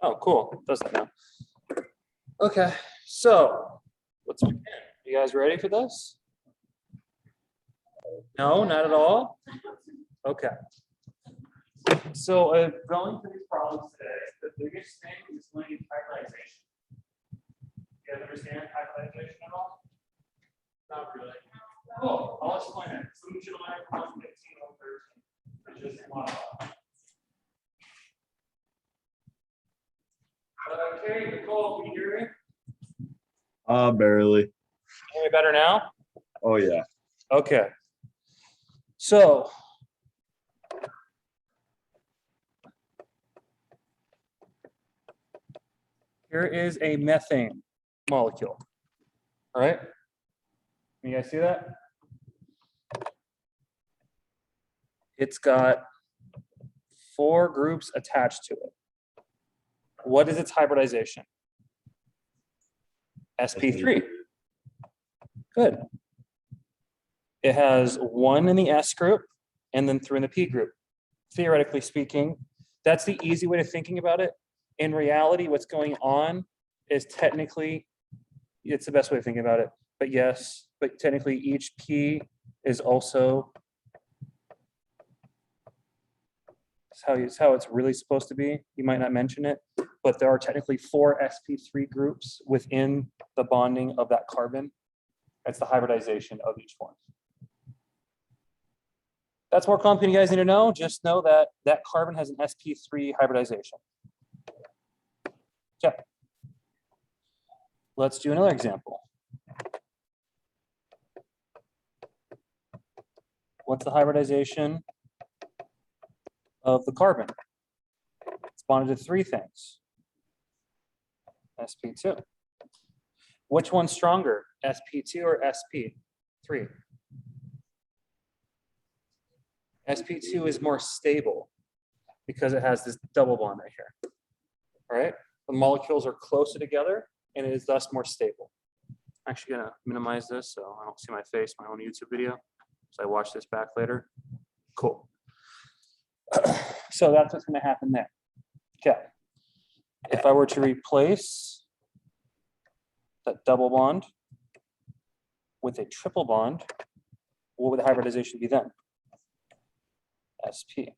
Oh, cool. It does that now. Okay, so let's begin. You guys ready for this? No, not at all? Okay. So going through these problems today, the biggest thing is going to be hybridization. You guys understand hybridization at all? Not really. Cool, I'll explain it. So we should learn from 115 or 13. It's just one. Okay, Nicole, can you hear me? Barely. Hear me better now? Oh yeah. Okay. So here is a methane molecule. All right. Can you guys see that? It's got 4 groups attached to it. What is its hybridization? sp3. Good. It has 1 in the S group and then 3 in the P group. Theoretically speaking, that's the easy way of thinking about it. In reality, what's going on is technically, it's the best way of thinking about it. But yes, but technically each P is also, it's how it's really supposed to be. You might not mention it, but there are technically 4 sp3 groups within the bonding of that carbon. That's the hybridization of each one. That's more complicated you guys need to know. Just know that that carbon has an sp3 hybridization. Okay. Let's do another example. What's the hybridization of the carbon? It's bonded to 3 things. sp2. Which one's stronger, sp2 or sp3? sp2 is more stable because it has this double bond right here. All right, the molecules are closer together and it is thus more stable. I'm actually gonna minimize this so I don't see my face, my own YouTube video. So I watch this back later. Cool. So that's what's gonna happen there. Okay. If I were to replace that double bond with a triple bond, what would the hybridization be then? sp.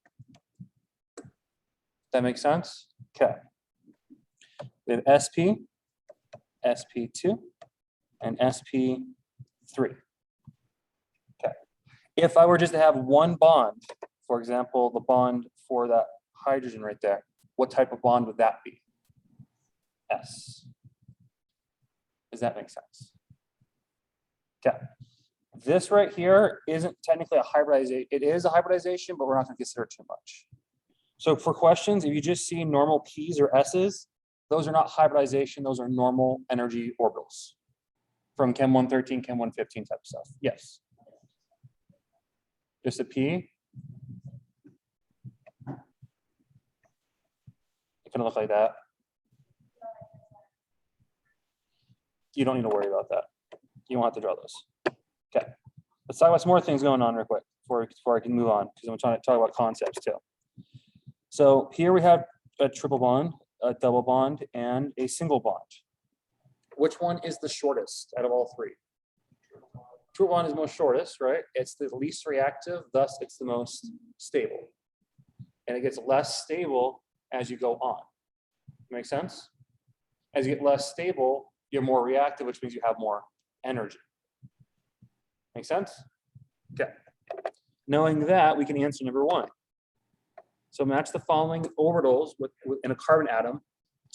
That makes sense? Okay. We have sp, sp2, and sp3. Okay. If I were just to have one bond, for example, the bond for that hydrogen right there, what type of bond would that be? S. Does that make sense? Okay. This right here isn't technically a hybridization. It is a hybridization, but we're not going to consider too much. So for questions, if you just see normal P's or S's, those are not hybridization. Those are normal energy orbitals from Chem 113, Chem 115 type stuff. Yes. Just a P. It's going to look like that. You don't need to worry about that. You won't have to draw those. Okay, let's talk about some more things going on real quick before I can move on, because I'm trying to talk about concepts too. So here we have a triple bond, a double bond, and a single bond. Which one is the shortest out of all 3? Triple bond is most shortest, right? It's the least reactive, thus it's the most stable. And it gets less stable as you go on. Make sense? As you get less stable, you're more reactive, which means you have more energy. Make sense? Okay. Knowing that, we can answer number 1. So match the following orbitals in a carbon atom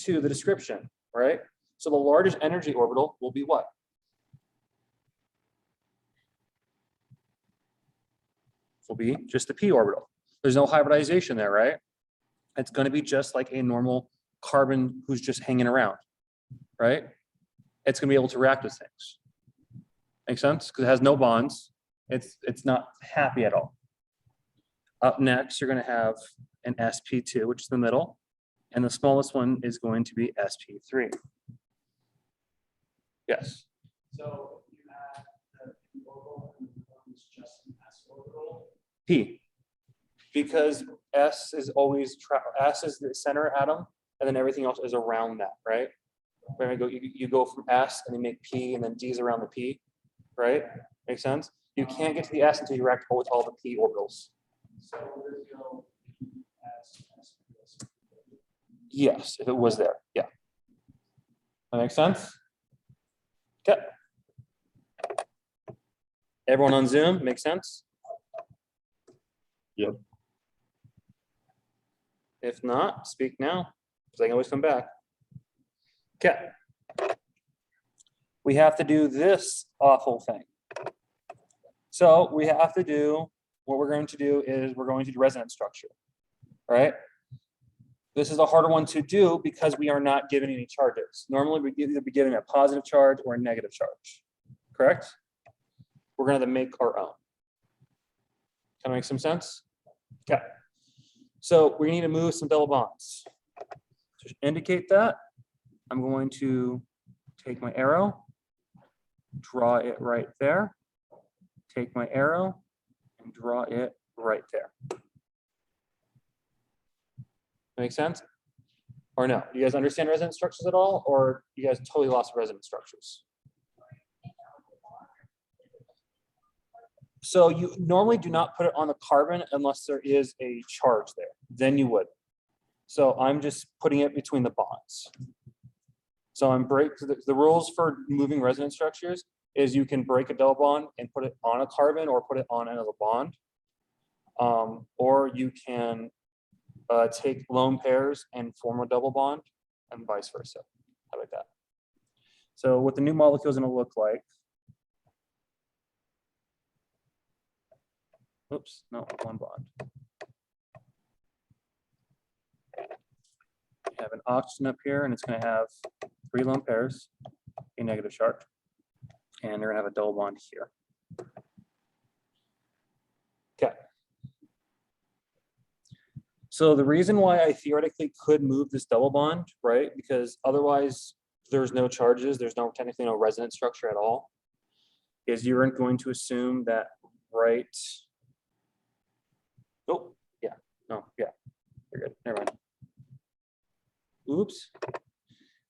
to the description, right? So the largest energy orbital will be what? Will be just the p orbital. There's no hybridization there, right? It's going to be just like a normal carbon who's just hanging around, right? It's going to be able to react with things. Make sense? Because it has no bonds. It's not happy at all. Up next, you're going to have an sp2, which is the middle, and the smallest one is going to be sp3. Yes. So you have the p orbital and the one is just an s orbital. P, because S is always S is the center atom, and then everything else is around that, right? Where you go from S and then make P, and then D's around the P, right? Makes sense? You can't get to the S until you react with all the P orbitals. So there's no S. Yes, if it was there, yeah. That makes sense? Okay. Everyone on Zoom, makes sense? Yep. If not, speak now, because I can always come back. Okay. We have to do this awful thing. So we have to do, what we're going to do is we're going to do resonance structure, right? This is a harder one to do because we are not given any charges. Normally we either be given a positive charge or a negative charge, correct? We're going to make our own. Can I make some sense? Okay. So we need to move some double bonds. To indicate that, I'm going to take my arrow, draw it right there, take my arrow and draw it right there. Make sense? Or no? Do you guys understand resonance structures at all? Or you guys totally lost resonance structures? So you normally do not put it on the carbon unless there is a charge there. Then you would. So I'm just putting it between the bonds. So I'm the rules for moving resonance structures is you can break a double bond and put it on a carbon or put it on another bond. Or you can take lone pairs and form a double bond and vice versa. How about that? So what the new molecule is going to look like. Oops, no, one bond. We have an oxygen up here, and it's going to have 3 lone pairs, a negative charge, and they're going to have a double bond here. Okay. So the reason why I theoretically could move this double bond, right? Because otherwise there's no charges, there's technically no resonance structure at all, is you're going to assume that right. Oh, yeah, no, yeah, you're good, never mind. Oops,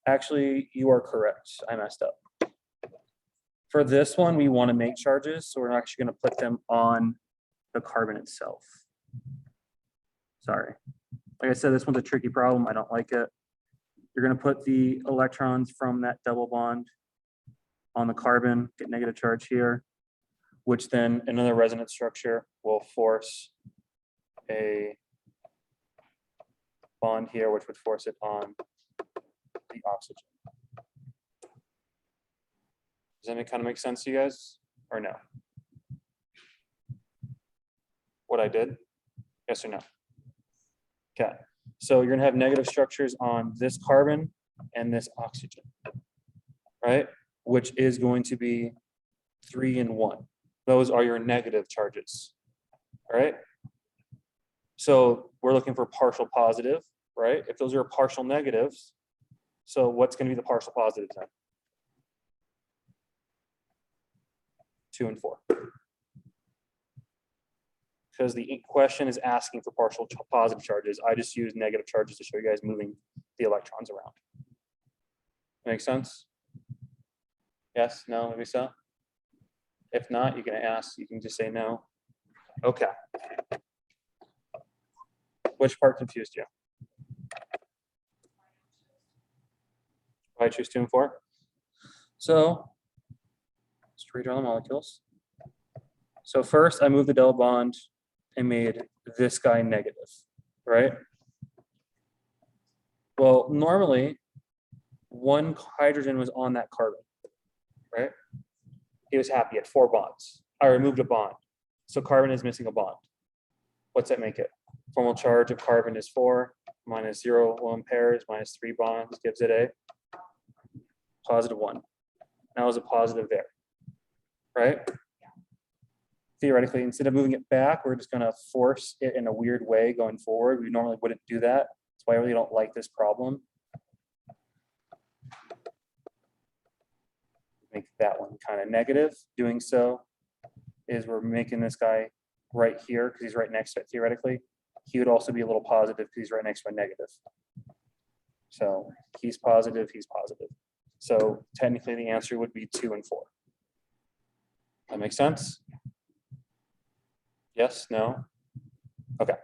actually, you are correct, I messed up. For this one, we want to make charges, so we're actually going to put them on the carbon itself. Sorry. Like I said, this one's a tricky problem, I don't like it. You're going to put the electrons from that double bond on the carbon, get negative charge here, which then another resonance structure will force a bond here, which would force it on the oxygen. Does that kind of make sense to you guys, or no? What I did? Yes or no? Okay, so you're gonna have negative structures on this carbon and this oxygen, right? Which is going to be 3 and 1. Those are your negative charges, all right? So we're looking for partial positive, right? If those are partial negatives, so what's going to be the partial positives then? 2 and 4. Because the question is asking for partial positive charges. I just use negative charges to show you guys moving the electrons around. Make sense? Yes, no, maybe so? If not, you can ask, you can just say no. Okay. Which part confused you? Why I choose 2 and 4? So let's redraw the molecules. So first I moved the double bond and made this guy negative, right? Well, normally 1 hydrogen was on that carbon, right? He was happy at 4 bonds. I removed a bond. So carbon is missing a bond. What's that make it? Formal charge of carbon is 4 minus 0 lone pairs minus 3 bonds gives it a positive 1. Now is a positive there, right? Theoretically, instead of moving it back, we're just going to force it in a weird way going forward. We normally wouldn't do that. That's why I really don't like this problem. Make that one kind of negative. Doing so is we're making this guy right here because he's right next to it theoretically. He would also be a little positive because he's right next to a negative. So he's positive, he's positive. So technically the answer would be 2 and 4. That makes sense? Yes, no? Okay.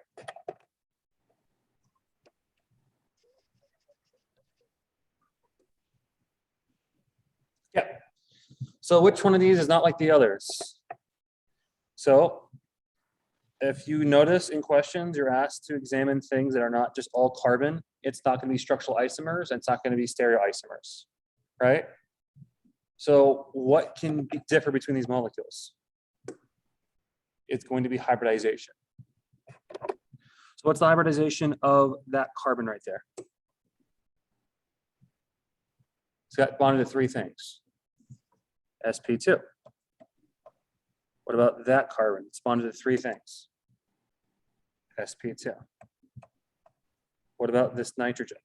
Yeah. So which one of these is not like the others? So if you notice in questions, you're asked to examine things that are not just all carbon. It's not going to be structural isomers, and it's not going to be stereoisomers, right? So what can differ between these molecules? It's going to be hybridization. So what's the hybridization of that carbon right there? It's got bonded to 3 things. sp2. What about that carbon? It's bonded to 3 things. sp2. What about this nitrogen?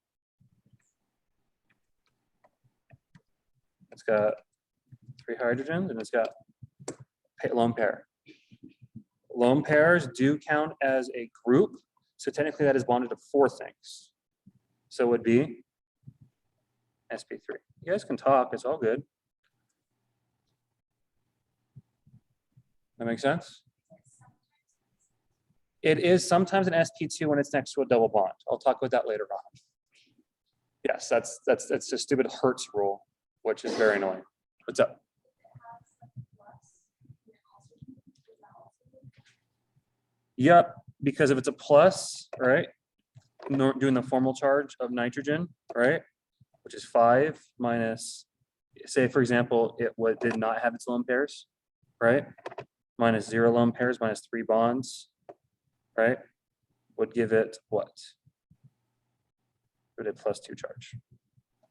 It's got 3 hydrogens and it's got lone pair. Lone pairs do count as a group, so technically that is bonded to 4 things. So it would be sp3. You guys can talk, it's all good. That makes sense? It is sometimes an sp2 when it's next to a double bond. I'll talk about that later on. Yes, that's a stupid Hertz rule, which is very annoying. What's up? Yep, because if it's a plus, right, doing the formal charge of nitrogen, right, which is 5 minus, say for example, it did not have its lone pairs, right, minus 0 lone pairs minus 3 bonds, right, would give it what? Would it +2 charge?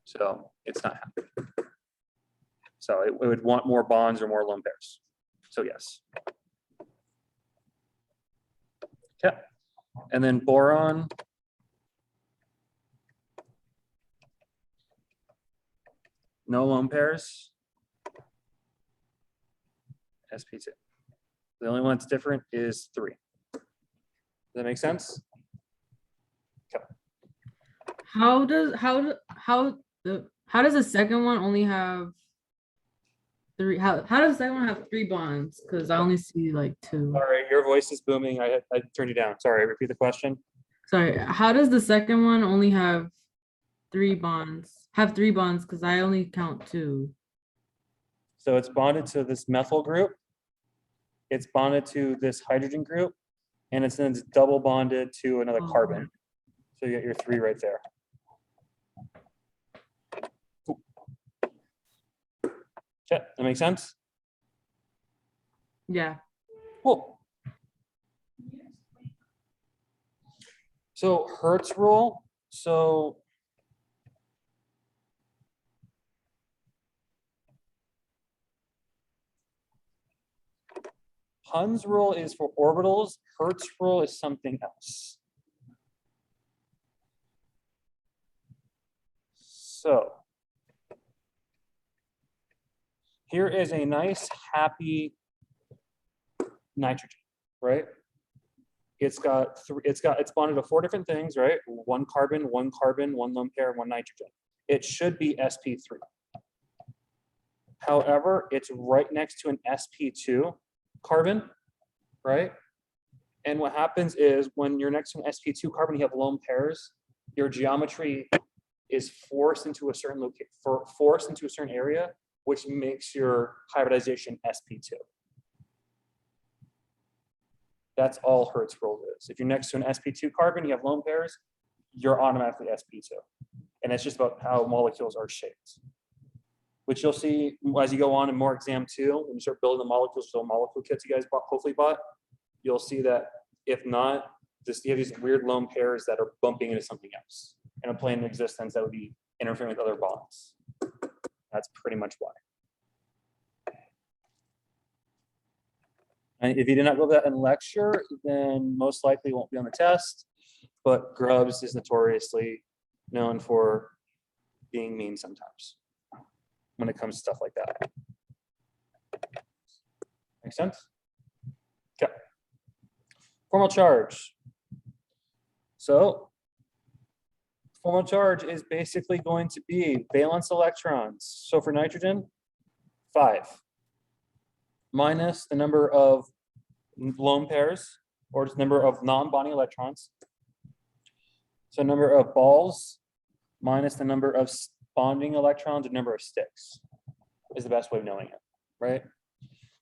So it's not happy. So it would want more bonds or more lone pairs. So yes. Okay. And then boron. No lone pairs. sp2. The only one that's different is 3. Does that make sense? Okay. How does the second one only have 3? How does the second one have 3 bonds? Because I only see like 2. Sorry, your voice is booming. I turned you down. Sorry, repeat the question. Sorry, how does the second one only have 3 bonds? Because I only count 2. So it's bonded to this methyl group. It's bonded to this hydrogen group, and it's then double bonded to another carbon. So you get your 3 right there. Okay, that makes sense? Yeah. Cool. So Hertz rule. So Hund's rule is for orbitals. Hertz rule is something else. So here is a nice, happy nitrogen, right? It's bonded to 4 different things, right? 1 carbon, 1 carbon, 1 lone pair, 1 nitrogen. It should be sp3. However, it's right next to an sp2 carbon, right? And what happens is when you're next to an sp2 carbon, you have lone pairs, your geometry is forced into a certain area, which makes your hybridization sp2. That's all Hertz rule is. If you're next to an sp2 carbon, you have lone pairs, you're automatically sp2. And it's just about how molecules are shaped, which you'll see as you go on in more exam 2, when you start building the molecules, so molecule kits you guys hopefully bought, you'll see that if not, you have these weird lone pairs that are bumping into something else in a plane of existence that would be interfering with other bonds. That's pretty much why. And if you did not go over that in lecture, then most likely won't be on the test, but Grubbs is notoriously known for being mean sometimes when it comes to stuff like that. Make sense? Okay. Formal charge. So Formal charge is basically going to be valence electrons. So for nitrogen, 5 minus the number of lone pairs, or just number of non-bonding electrons. So number of balls minus the number of bonding electrons or number of sticks is the best way of knowing it, right?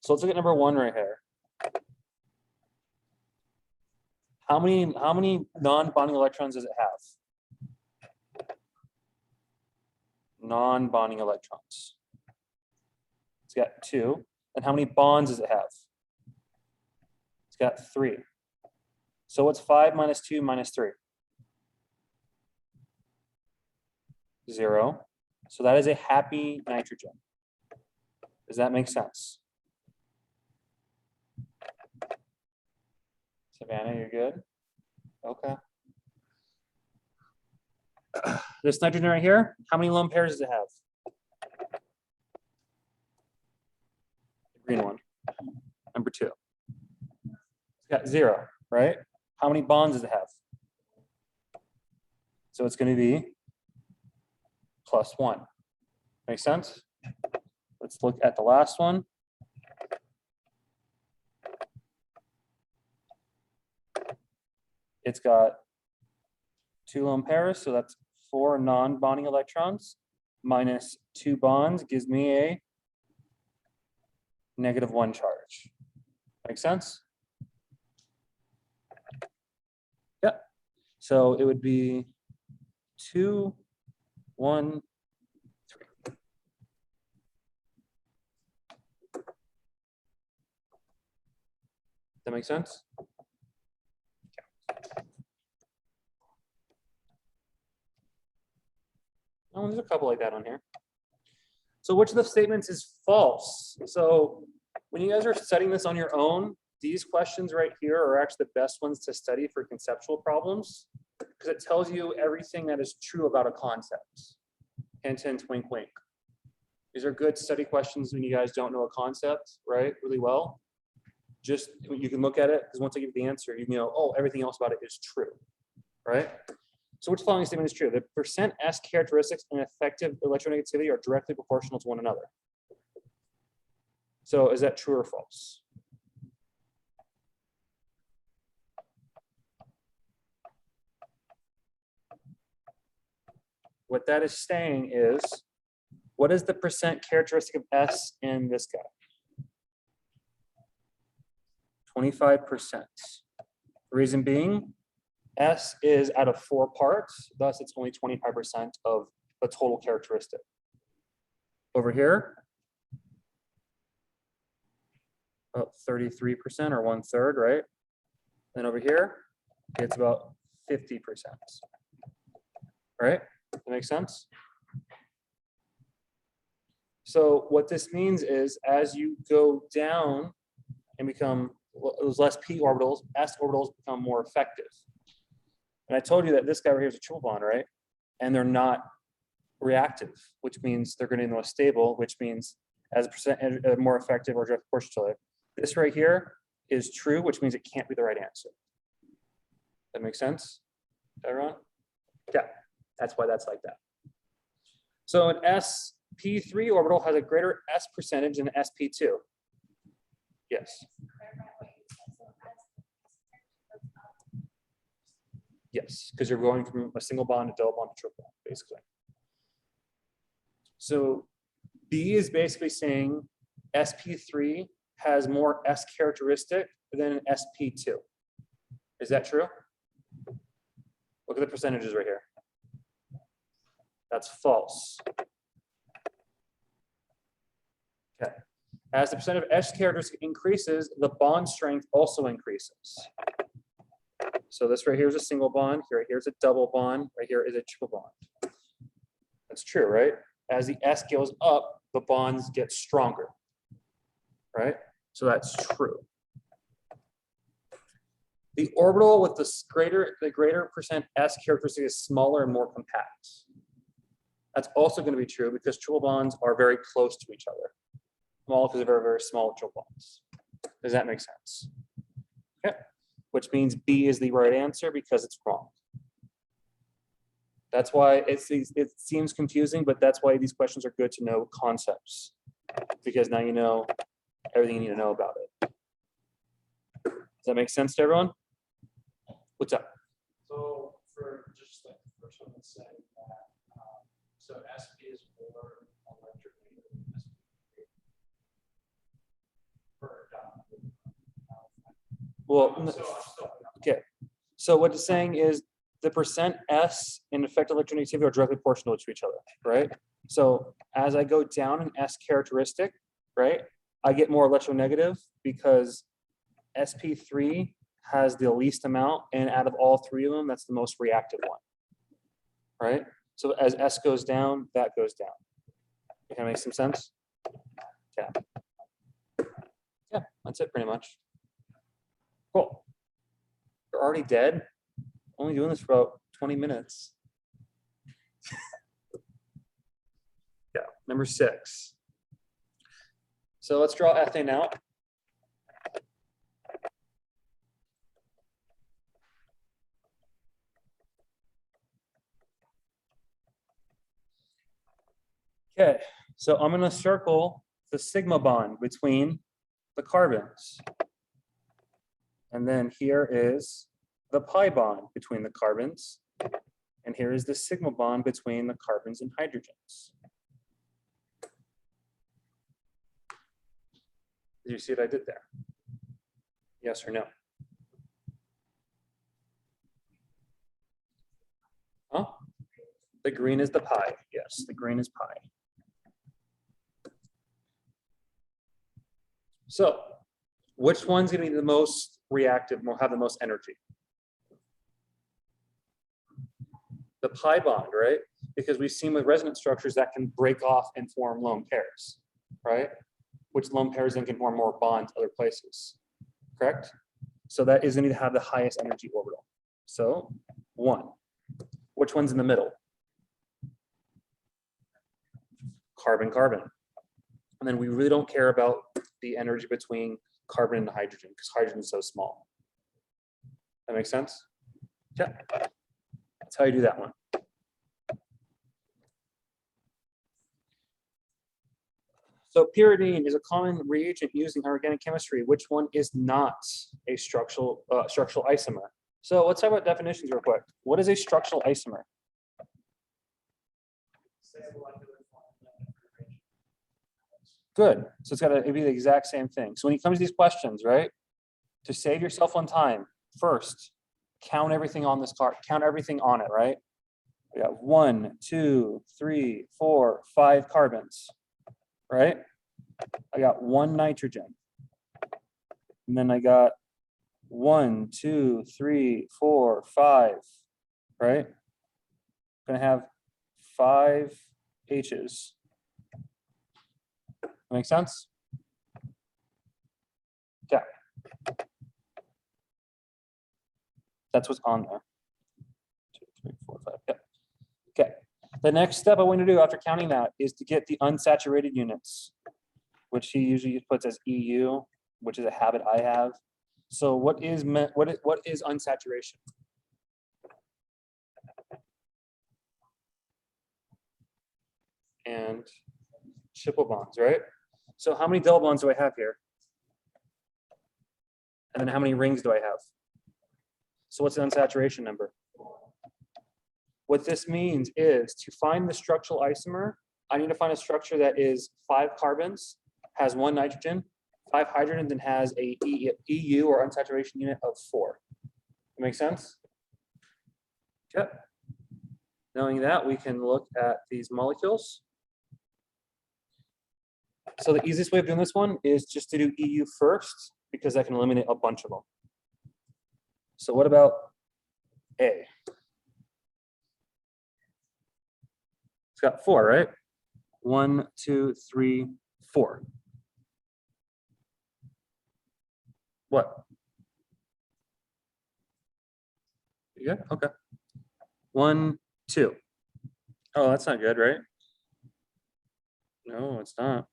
So let's look at number 1 right here. How many non-bonding electrons does it have? Non-bonding electrons. It's got 2. And how many bonds does it have? It's got 3. So what's 5 minus 2 minus 3? 0. So that is a happy nitrogen. Does that make sense? Savannah, you're good? Okay. This nitrogen right here, how many lone pairs does it have? The green one, number 2. It's got 0, right? How many bonds does it have? So it's going to be +1. Make sense? Let's look at the last one. It's got 2 lone pairs, so that's 4 non-bonding electrons minus 2 bonds gives me a -1 charge. Make sense? Yeah. So it would be 2, 1, 3. That make sense? Oh, there's a couple like that on here. So which of the statements is false? So when you guys are studying this on your own, these questions right here are actually the best ones to study for conceptual problems because it tells you everything that is true about a concept. Hint, hint, wink, wink. These are good study questions when you guys don't know a concept, right? Really well. Just you can look at it because once I give the answer, you know, oh, everything else about it is true, right? So which following statement is true? The percent S characteristics and effective electronegativity are directly proportional to one another. So is that true or false? What that is saying is, what is the percent characteristic of S in this guy? 25%. Reason being, S is out of 4 parts, thus it's only 25% of the total characteristic. Over here, about 33% or 1/3, right? Then over here, it's about 50%. Right? That makes sense? So what this means is as you go down and become those less p orbitals, s orbitals become more effective. And I told you that this guy right here is a triple bond, right? And they're not reactive, which means they're going to be more stable, which means as a percent more effective or direct proportional. This right here is true, which means it can't be the right answer. That makes sense, everyone? Yeah, that's why that's like that. So an sp3 orbital has a greater s percentage than sp2. Yes. Yes, because you're going from a single bond to double bond to triple bond, basically. So B is basically saying sp3 has more S characteristic than sp2. Is that true? Look at the percentages right here. That's false. Okay. As the percent of S characteristic increases, the bond strength also increases. So this right here is a single bond, right here is a double bond, right here is a triple bond. That's true, right? As the S goes up, the bonds get stronger, right? So that's true. The orbital with the greater percent S characteristic is smaller and more compact. That's also going to be true because triple bonds are very close to each other. Molecules are very, very small triple bonds. Does that make sense? Okay. Which means B is the right answer because it's wrong. That's why it seems confusing, but that's why these questions are good to know concepts, because now you know everything you need to know about it. Does that make sense to everyone? What's up? So for just like the first one, let's say that, so SP is more electronegative than SP3. Well, So okay. So what it's saying is the percent S in effective electronegativity are directly proportional to each other, right? So as I go down an S characteristic, right, I get more electronegative because SP3 has the least amount, and out of all three of them, that's the most reactive one, right? So as S goes down, that goes down. Can that make some sense? Yeah. Yeah, that's it pretty much. Cool. You're already dead. Only doing this for about 20 minutes. Yeah, number 6. So let's draw ethane out. Okay, so I'm going to circle the sigma bond between the carbons. And then here is the pi bond between the carbons. And here is the sigma bond between the carbons and hydrogens. Did you see what I did there? Yes or no? Huh? The green is the pi. Yes, the green is pi. So, which one's going to be the most reactive, will have the most energy? The pi bond, right? Because we've seen with resonance structures that can break off and form lone pairs, right? Which lone pairs then can form more bonds other places, correct? So that is going to have the highest energy orbital. So 1. Which one's in the middle? Carbon, carbon. And then we really don't care about the energy between carbon and hydrogen because hydrogen is so small. That makes sense? Yeah. That's how you do that one. So pyridine is a common reagent used in organic chemistry. Which one is not a structural isomer? So let's talk about definitions real quick. What is a structural isomer? Good. So it's got to be the exact same thing. So when it comes to these questions, right, to save yourself on time, first, count everything on this card. Count everything on it, right? We got 1, 2, 3, 4, 5 carbons, right? I got 1 nitrogen. And then I got 1, 2, 3, 4, 5, right? I'm gonna have 5 H's. Make sense? Yeah. That's what's on there. 2, 3, 4, 5. Yeah. Okay. The next step I want to do after counting that is to get the unsaturated units, which he usually puts as EU, which is a habit I have. So what is unsaturation? And triple bonds, right? So how many double bonds do I have here? And then how many rings do I have? So what's the unsaturation number? What this means is to find the structural isomer, I need to find a structure that is 5 carbons, has 1 nitrogen, 5 hydrogens, and has a EU or unsaturation unit of 4. That make sense? Yep. Knowing that, we can look at these molecules. So the easiest way of doing this one is just to do EU first, because I can eliminate a bunch of them. So what about A? It's got 4, right? 1, 2, 3, 4. What? You good? Okay. 1, 2. Oh, that's not good, right? No, it's not.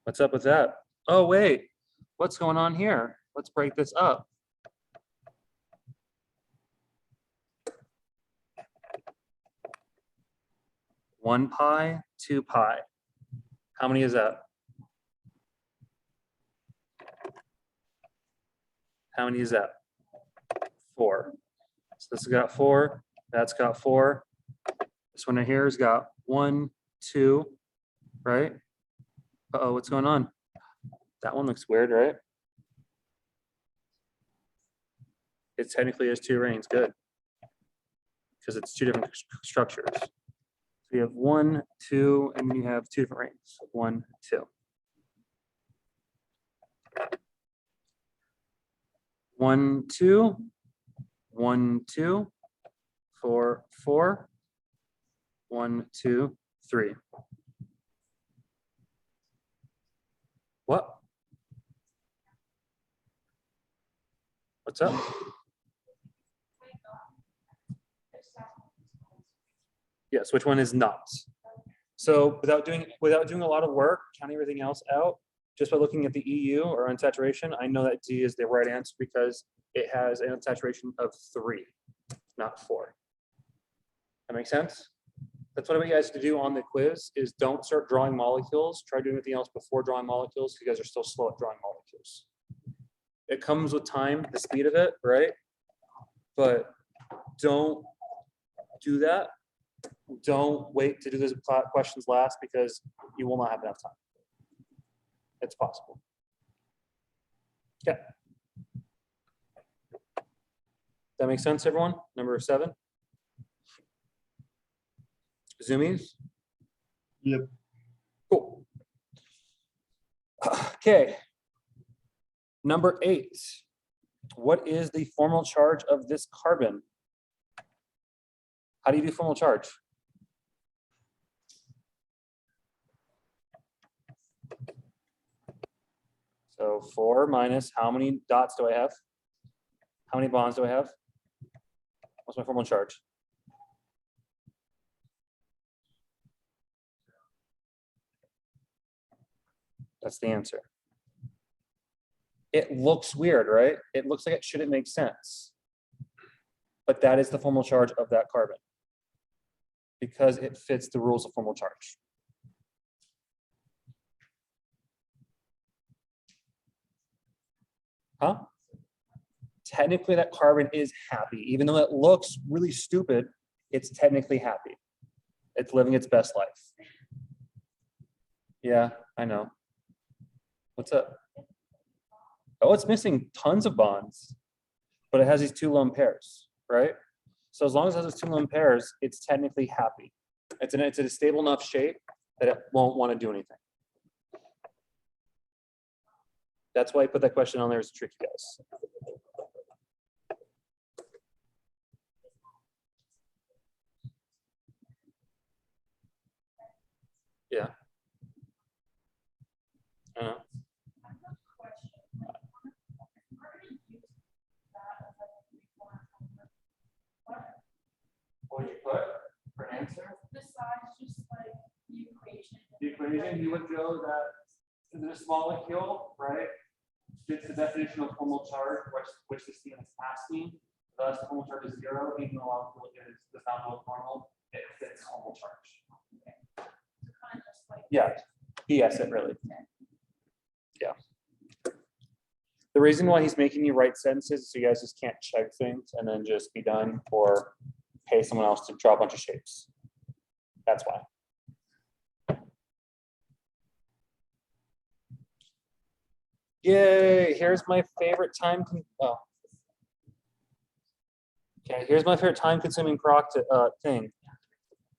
What's up with that? Oh, wait. What's going on here? Let's break this up. 1 pi, 2 pi. How many is that? How many is that? 4. So this has got 4, that's got 4. This one right here has got 1, 2, right? Uh-oh, what's going on? That one looks weird, right? It technically has 2 rings, good. Because it's 2 different structures. So you have 1, 2, and then you have 2 different rings. 1, 2. 1, 2, 1, 2, 4, 4, 1, 2, 3. What? What's up? Yes, which one is not? So without doing a lot of work, counting everything else out, just by looking at the EU or unsaturation, I know that D is the right answer because it has an unsaturation of 3, not 4. That makes sense? That's what I want you guys to do on the quiz is don't start drawing molecules. Try doing everything else before drawing molecules. You guys are still slow at drawing molecules. It comes with time, the speed of it, right? But don't do that. Don't wait to do those questions last because you will not have enough time. It's possible. Okay. That makes sense, everyone? Number 7. Zoomies? Yep. Cool. Okay. Number 8. What is the formal charge of this carbon? How do you do formal charge? So 4 minus how many dots do I have? How many bonds do I have? What's my formal charge? That's the answer. It looks weird, right? It looks like it shouldn't make sense. But that is the formal charge of that carbon because it fits the rules of formal charge. Huh? Technically, that carbon is happy. Even though it looks really stupid, it's technically happy. It's living its best life. Yeah, I know. What's up? Oh, it's missing tons of bonds, but it has these 2 lone pairs, right? So as long as it has those 2 lone pairs, it's technically happy. It's in a stable enough shape that it won't want to do anything. That's why I put that question on there as a trick, you guys. Yeah. I know. What would you put for an answer? Besides just like the equation. The equation, you would go that this molecule, right, fits the definition of formal charge, which this thing is asking. Thus, the formal charge is 0, even though the molecule does not look normal, it fits formal charge. Kind of just like. Yeah, yes, it really. Yeah. The reason why he's making you write sentences is so you guys just can't check things and then just be done or pay someone else to draw a bunch of shapes. That's why. Yay, here's my favorite time. Oh. Okay, here's my favorite time consuming thing.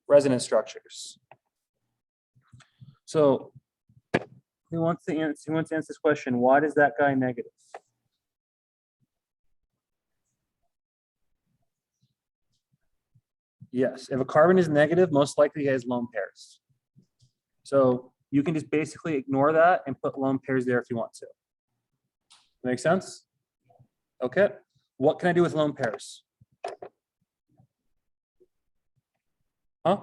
Resonance structures. So who wants to answer this question? Why is that guy negative? Yes, if a carbon is negative, most likely it has lone pairs. So you can just basically ignore that and put lone pairs there if you want to. Make sense? Okay. What can I do with lone pairs? Huh?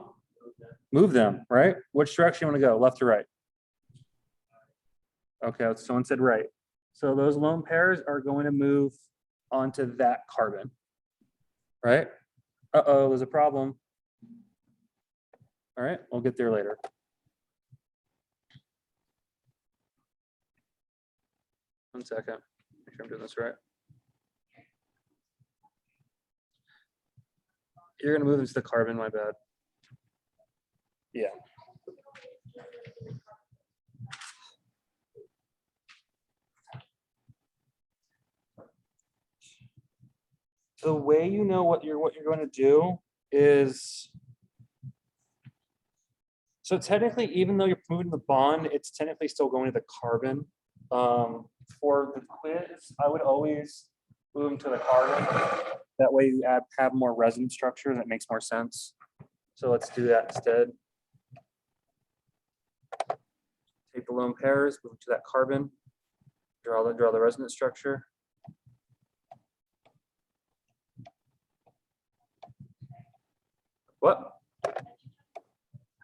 Move them, right? Which direction you want to go, left or right? Okay, someone said right. So those lone pairs are going to move onto that carbon, right? Uh-oh, there's a problem. All right, we'll get there later. One second, make sure I'm doing this right. You're gonna move into the carbon, my bad. Yeah. The way you know what you're going to do is, so technically, even though you're moving the bond, it's technically still going to the carbon. For the quiz, I would always move them to the carbon. That way you have more resonance structure. That makes more sense. So let's do that instead. Take the lone pairs, move to that carbon, draw the resonance structure. What?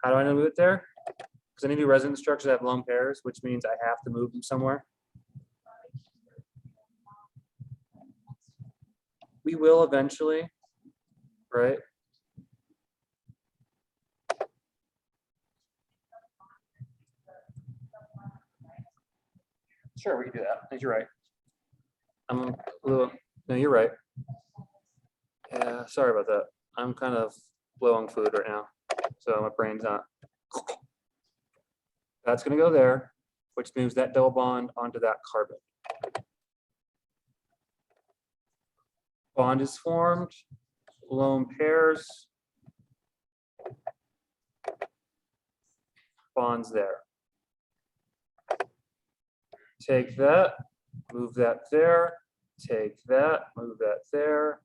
How do I know to move it there? Because I need to do resonance structures that have lone pairs, which means I have to move them somewhere. We will eventually, right? Sure, we can do that. I think you're right. I'm a little, no, you're right. Yeah, sorry about that. I'm kind of low on food right now, so my brain's not. That's gonna go there, which moves that double bond onto that carbon. Bond is formed, lone pairs. Bonds there. Take that, move that there, take that, move that there,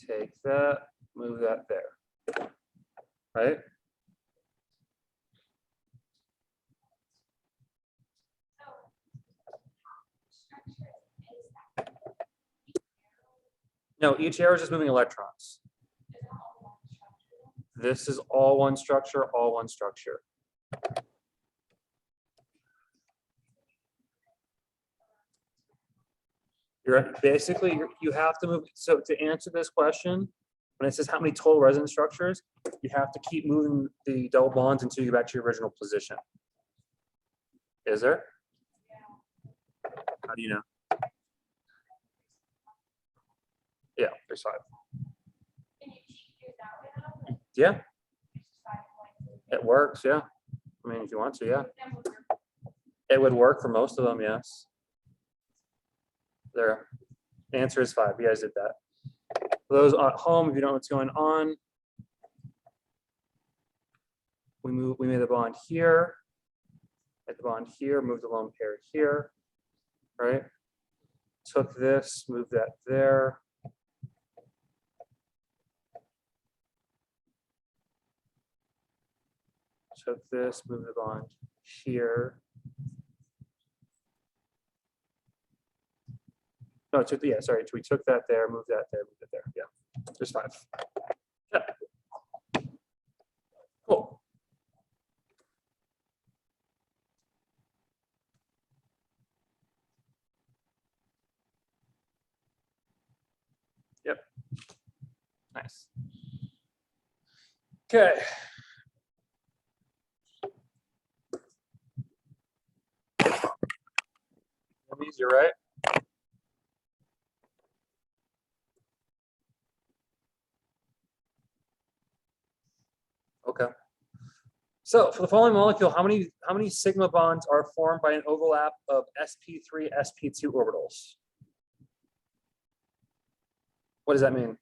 take that, move that there, right? No, each arrow is just moving electrons. This is all one structure, all one structure. You're basically, you have to move. So to answer this question, when it says how many total resonance structures, you have to keep moving the double bonds until you get back to your original position. Is there? How do you know? Yeah, there's 5. Yeah. It works, yeah. I mean, if you want to, yeah. It would work for most of them, yes. Their answer is 5. You guys did that. For those at home, if you don't know what's going on, we made the bond here, at the bond here, move the lone pair here, right? Took this, moved that there. Took this, moved the bond here. No, it took, yeah, sorry, we took that there, moved that there, moved it there. Yeah, there's 5. Yeah. Cool. Yep. Nice. Okay. Easier, right? Okay. So for the following molecule, how many sigma bonds are formed by an overlap of sp3, sp2 orbitals? What does that mean?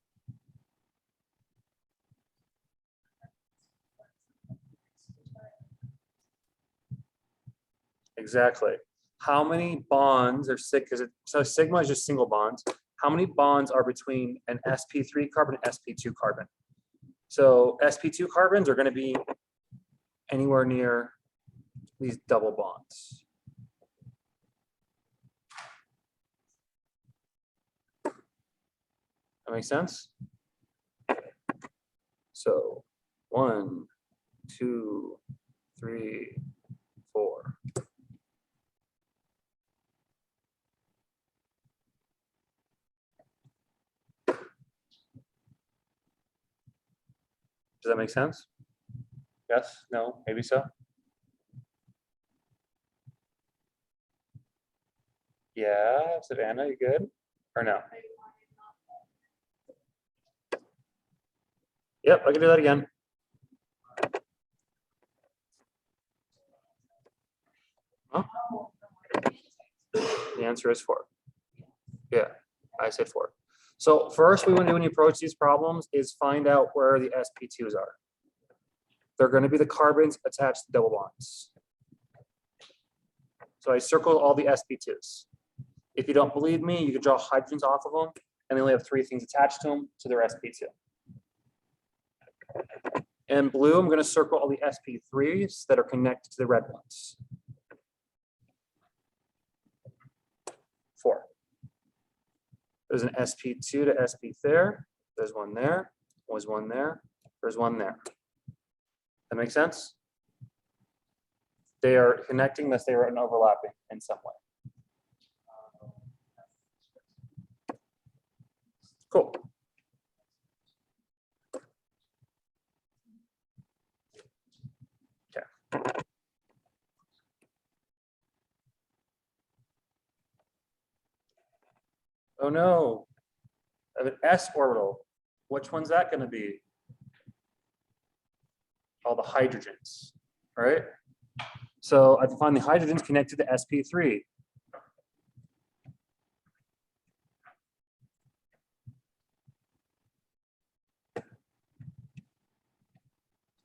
Exactly. How many bonds are so sigma is just single bonds. How many bonds are between an sp3 carbon and sp2 carbon? So sp2 carbons are going to be anywhere near these double bonds. That makes sense? So 1, 2, 3, 4. Does that make sense? Yes, no, maybe so. Yeah, Savannah, you good? Or no? Yep, I can do that again. Huh? The answer is 4. Yeah, I said 4. So first we want to do when you approach these problems is find out where the sp2s are. They're going to be the carbons attached to double bonds. So I circled all the sp2s. If you don't believe me, you can draw hydrogens off of them, and they only have 3 things attached to them, so they're sp2. In blue, I'm going to circle all the sp3s that are connected to the red ones. 4. There's an sp2 to sp there. There's one there. There's one there. There's one there. That makes sense? They are connecting unless they are overlapping in some way. Cool. Okay. Oh no, I have an s orbital. Which one's that going to be? All the hydrogens, all right? So I have to find the hydrogens connected to sp3.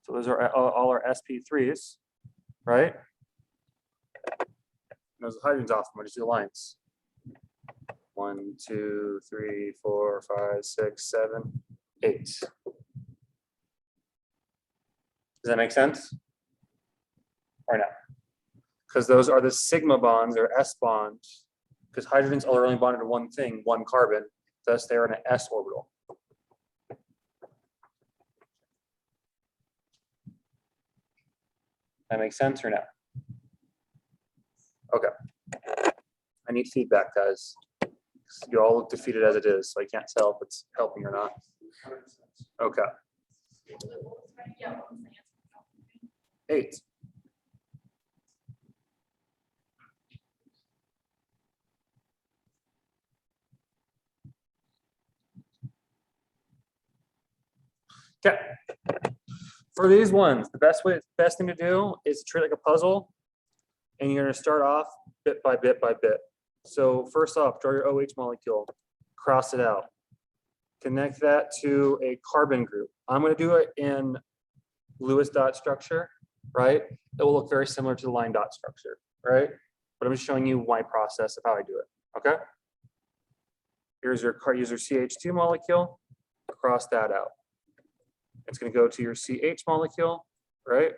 So those are all our sp3s, right? And those are hydrogens off them. I just do the lines. 1, 2, 3, 4, 5, 6, 7, 8. Does that make sense? Or no? Because those are the sigma bonds or s bonds. Because hydrogens are only bonded to one thing, one carbon. Thus, they're in an s orbital. That makes sense or no? Okay. I need feedback, guys. You all look defeated as it is, so I can't tell if it's helping or not. Okay. Yeah, what was the answer? 8. Okay. For these ones, the best thing to do is treat it like a puzzle, and you're going to start off bit by bit by bit. So first off, draw your OH molecule, cross it out, connect that to a carbon group. I'm going to do it in Lewis dot structure, right? It will look very similar to the line dot structure, right? But I'm just showing you my process of how I do it. Okay. Here's your CH2 molecule, cross that out. It's going to go to your CH molecule, right?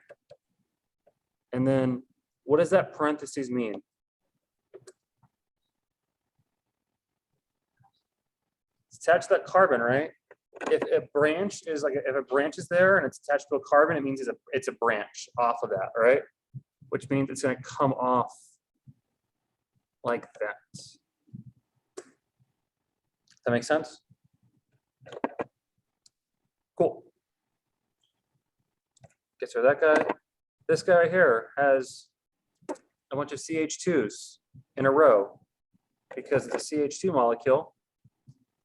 And then what does that parentheses mean? It's attached to that carbon, right? If a branch is like, if a branch is there and it's attached to a carbon, it means it's a branch off of that, right? Which means it's going to come off like that. Does that make sense? Cool. Okay, so that guy, this guy right here has a bunch of CH2s in a row because it's a CH2 molecule,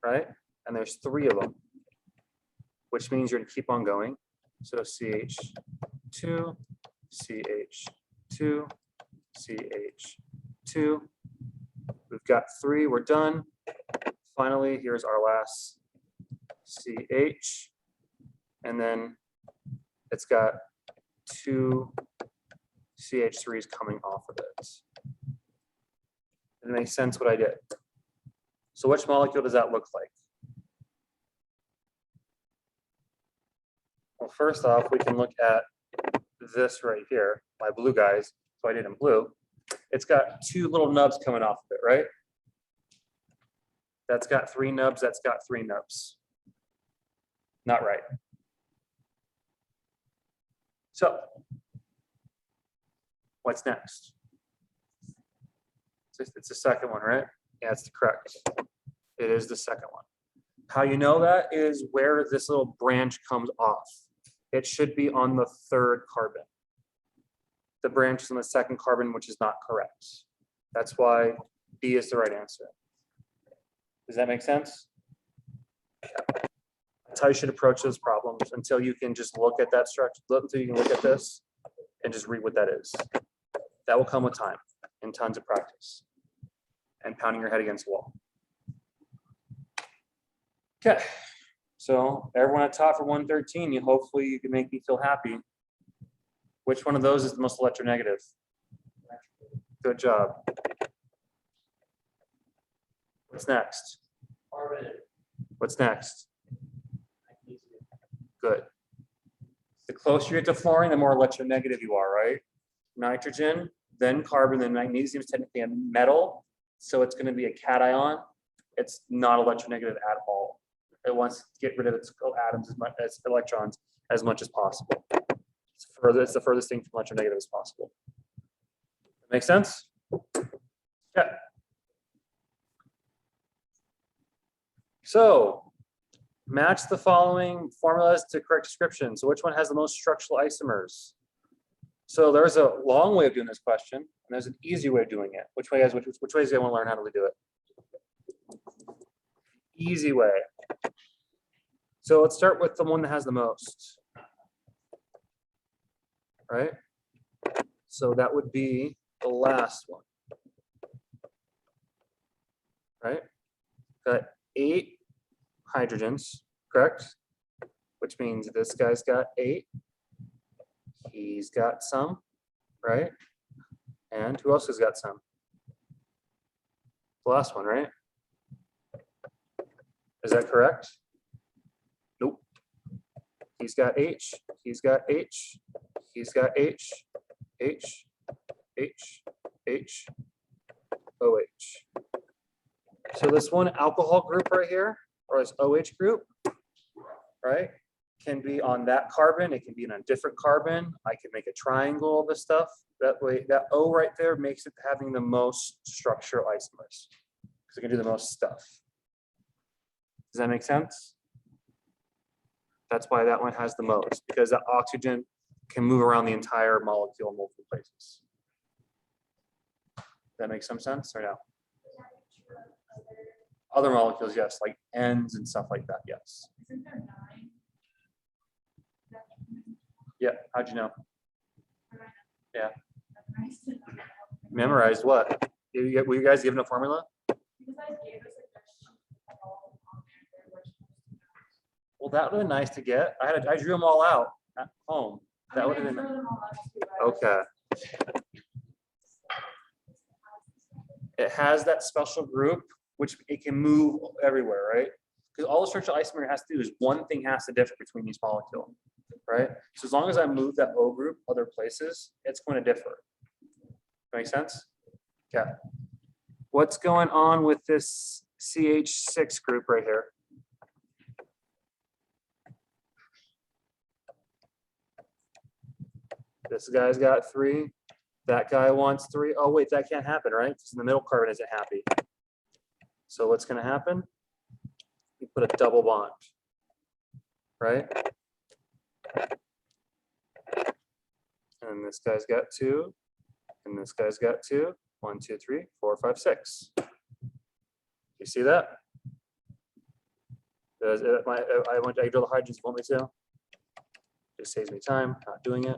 right? And there's 3 of them, which means you're going to keep on going. So CH2, CH2, CH2. We've got 3, we're done. Finally, here's our last CH. And then it's got 2 CH3s coming off of it. It makes sense what I did. So which molecule does that look like? Well, first off, we can look at this right here, my blue guys. So I did in blue. It's got 2 little nubs coming off of it, right? That's got 3 nubs, that's got 3 nubs. Not right. So what's next? It's the second one, right? Yeah, it's correct. It is the second one. How you know that is where this little branch comes off. it should be on the third carbon. The branch is on the second carbon, which is not correct. That's why B is the right answer. Does that make sense? That's how you should approach those problems until you can just look at that structure, until you can look at this and just read what that is. That will come with time and tons of practice and pounding your head against the wall. Okay, so everyone at top for 113, hopefully you can make me feel happy. Which one of those is the most electronegative? Good job. What's next? Carbon, What's next? magnesium. Good. The closer you get to fluorine, the more electronegative you are, right? Nitrogen, then carbon, then magnesium is technically a metal, so it's going to be a cation. It's not electronegative at all. It wants to get rid of its atoms as much as electrons as much as possible. It's the furthest thing from electronegative as possible. Make sense? Yeah. So match the following formulas to correct description. So which one has the most structural isomers? So there's a long way of doing this question, and there's an easy way of doing it. Which way do you want to learn how to do it? Easy way. So let's start with the one that has the most. Right? So that would be the last one. Right? Got 8 hydrogens, correct? Which means this guy's got 8. He's got some, right? And who else has got some? The last one, right? Is that correct? Nope. He's got H, he's got H, he's got H, H, H, H, OH. So this one alcohol group right here, or this OH group, right, can be on that carbon. It can be on a different carbon. I can make a triangle of this stuff. That way, that O right there makes it having the most structural isomers because it can do the most stuff. Does that make sense? That's why that one has the most, because that oxygen can move around the entire molecule in multiple places. Does that make some sense or no? Other molecules, yes, like ends and stuff like that, yes. Isn't there 9? Yeah, how'd you know? Yeah. Memorized it. Memorized what? Were you guys given a formula? You guys gave us a question all on there, which Well, that would have been nice to get. I drew them all out at home. That would have been okay. It has that special group, which it can move everywhere, right? Because all the structural isomer has to do is one thing has to differ between each molecule, right? So as long as I move that O group other places, it's going to differ. Make sense? Okay. What's going on with this CH6 group right here? This guy's got 3. That guy wants 3. Oh, wait, that can't happen, right? Because the middle carbon isn't happy. So what's going to happen? You put a double bond, right? And this guy's got 2. And this guy's got 2. 1, 2, 3, 4, 5, 6. You see that? I draw the hydrogens if you want me to. Just saves me time, not doing it.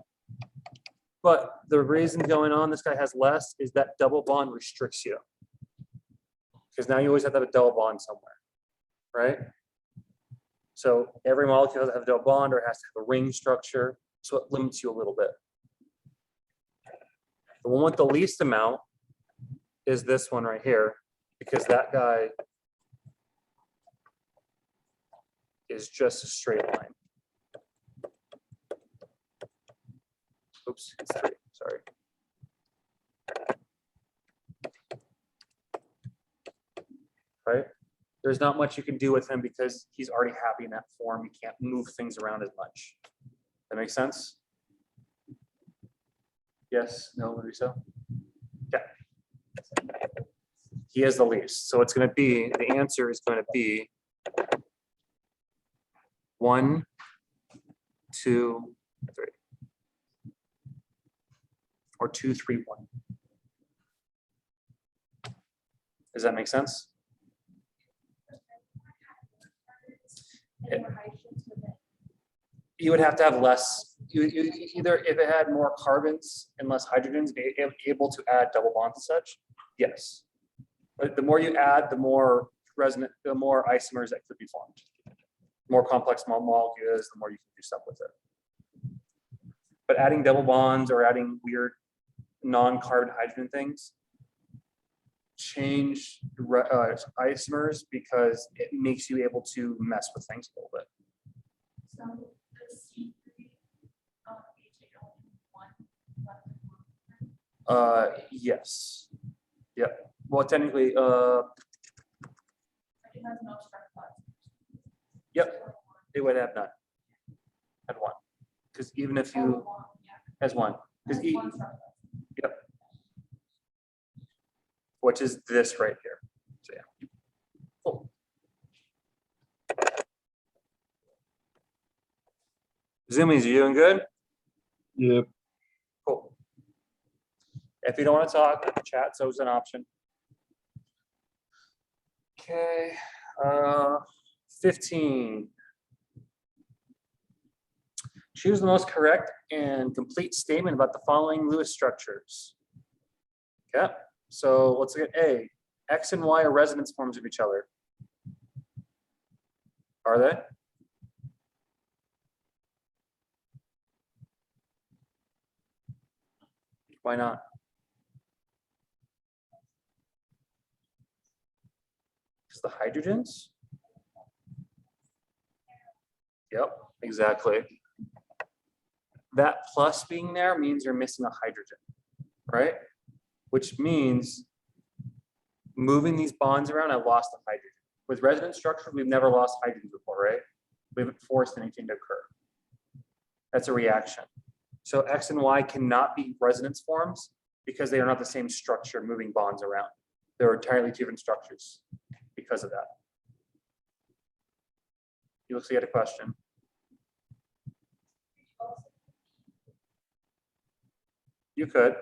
But the reason going on, this guy has less, is that double bond restricts you. Because now you always have to have a double bond somewhere, right? So every molecule has to have a double bond or it has to have a ring structure. So it limits you a little bit. The one with the least amount is this one right here, because that guy is just a straight line. Oops, it's 3, sorry. Right? There's not much you can do with him because he's already happy in that form. You can't move things around as much. That makes sense? Yes, no, Marisa? Yeah. He has the least. So it's going to be, the answer is going to be 1, 2, 3. Or 2, 3, 1. Does that make sense? You would have to have less, you either if it had more carbons and less hydrogens, be able to add double bonds and such, yes. But the more you add, the more resonant, the more isomers that could be formed. More complex molecules, the more you can do stuff with it. But adding double bonds or adding weird non-carbon hydrogen things change isomers because it makes you able to mess with things a little bit. So the C3, you take only one left and one. Yes. Yeah. Well, technically, Like it has no strike class. yep, it would have none. Had one. Because even if you has one. Because yep. Which is this right here. So yeah. Cool. Zoomies, are you doing good? Yep. Cool. If you don't want to talk, chat's always an option. Okay, 15. Choose the most correct and complete statement about the following Lewis structures. Okay, so let's look at A. X and Y are resonance forms of each other. Are they? Why not? Because the hydrogens? Yep, exactly. That plus being there means you're missing a hydrogen, right? Which means moving these bonds around, I lost a hydrogen. With resonance structures, we've never lost hydrogen before, right? We haven't forced anything to occur. That's a reaction. So X and Y cannot be resonance forms because they are not the same structure moving bonds around. They're entirely different structures because of that. You looks like you had a question. You could.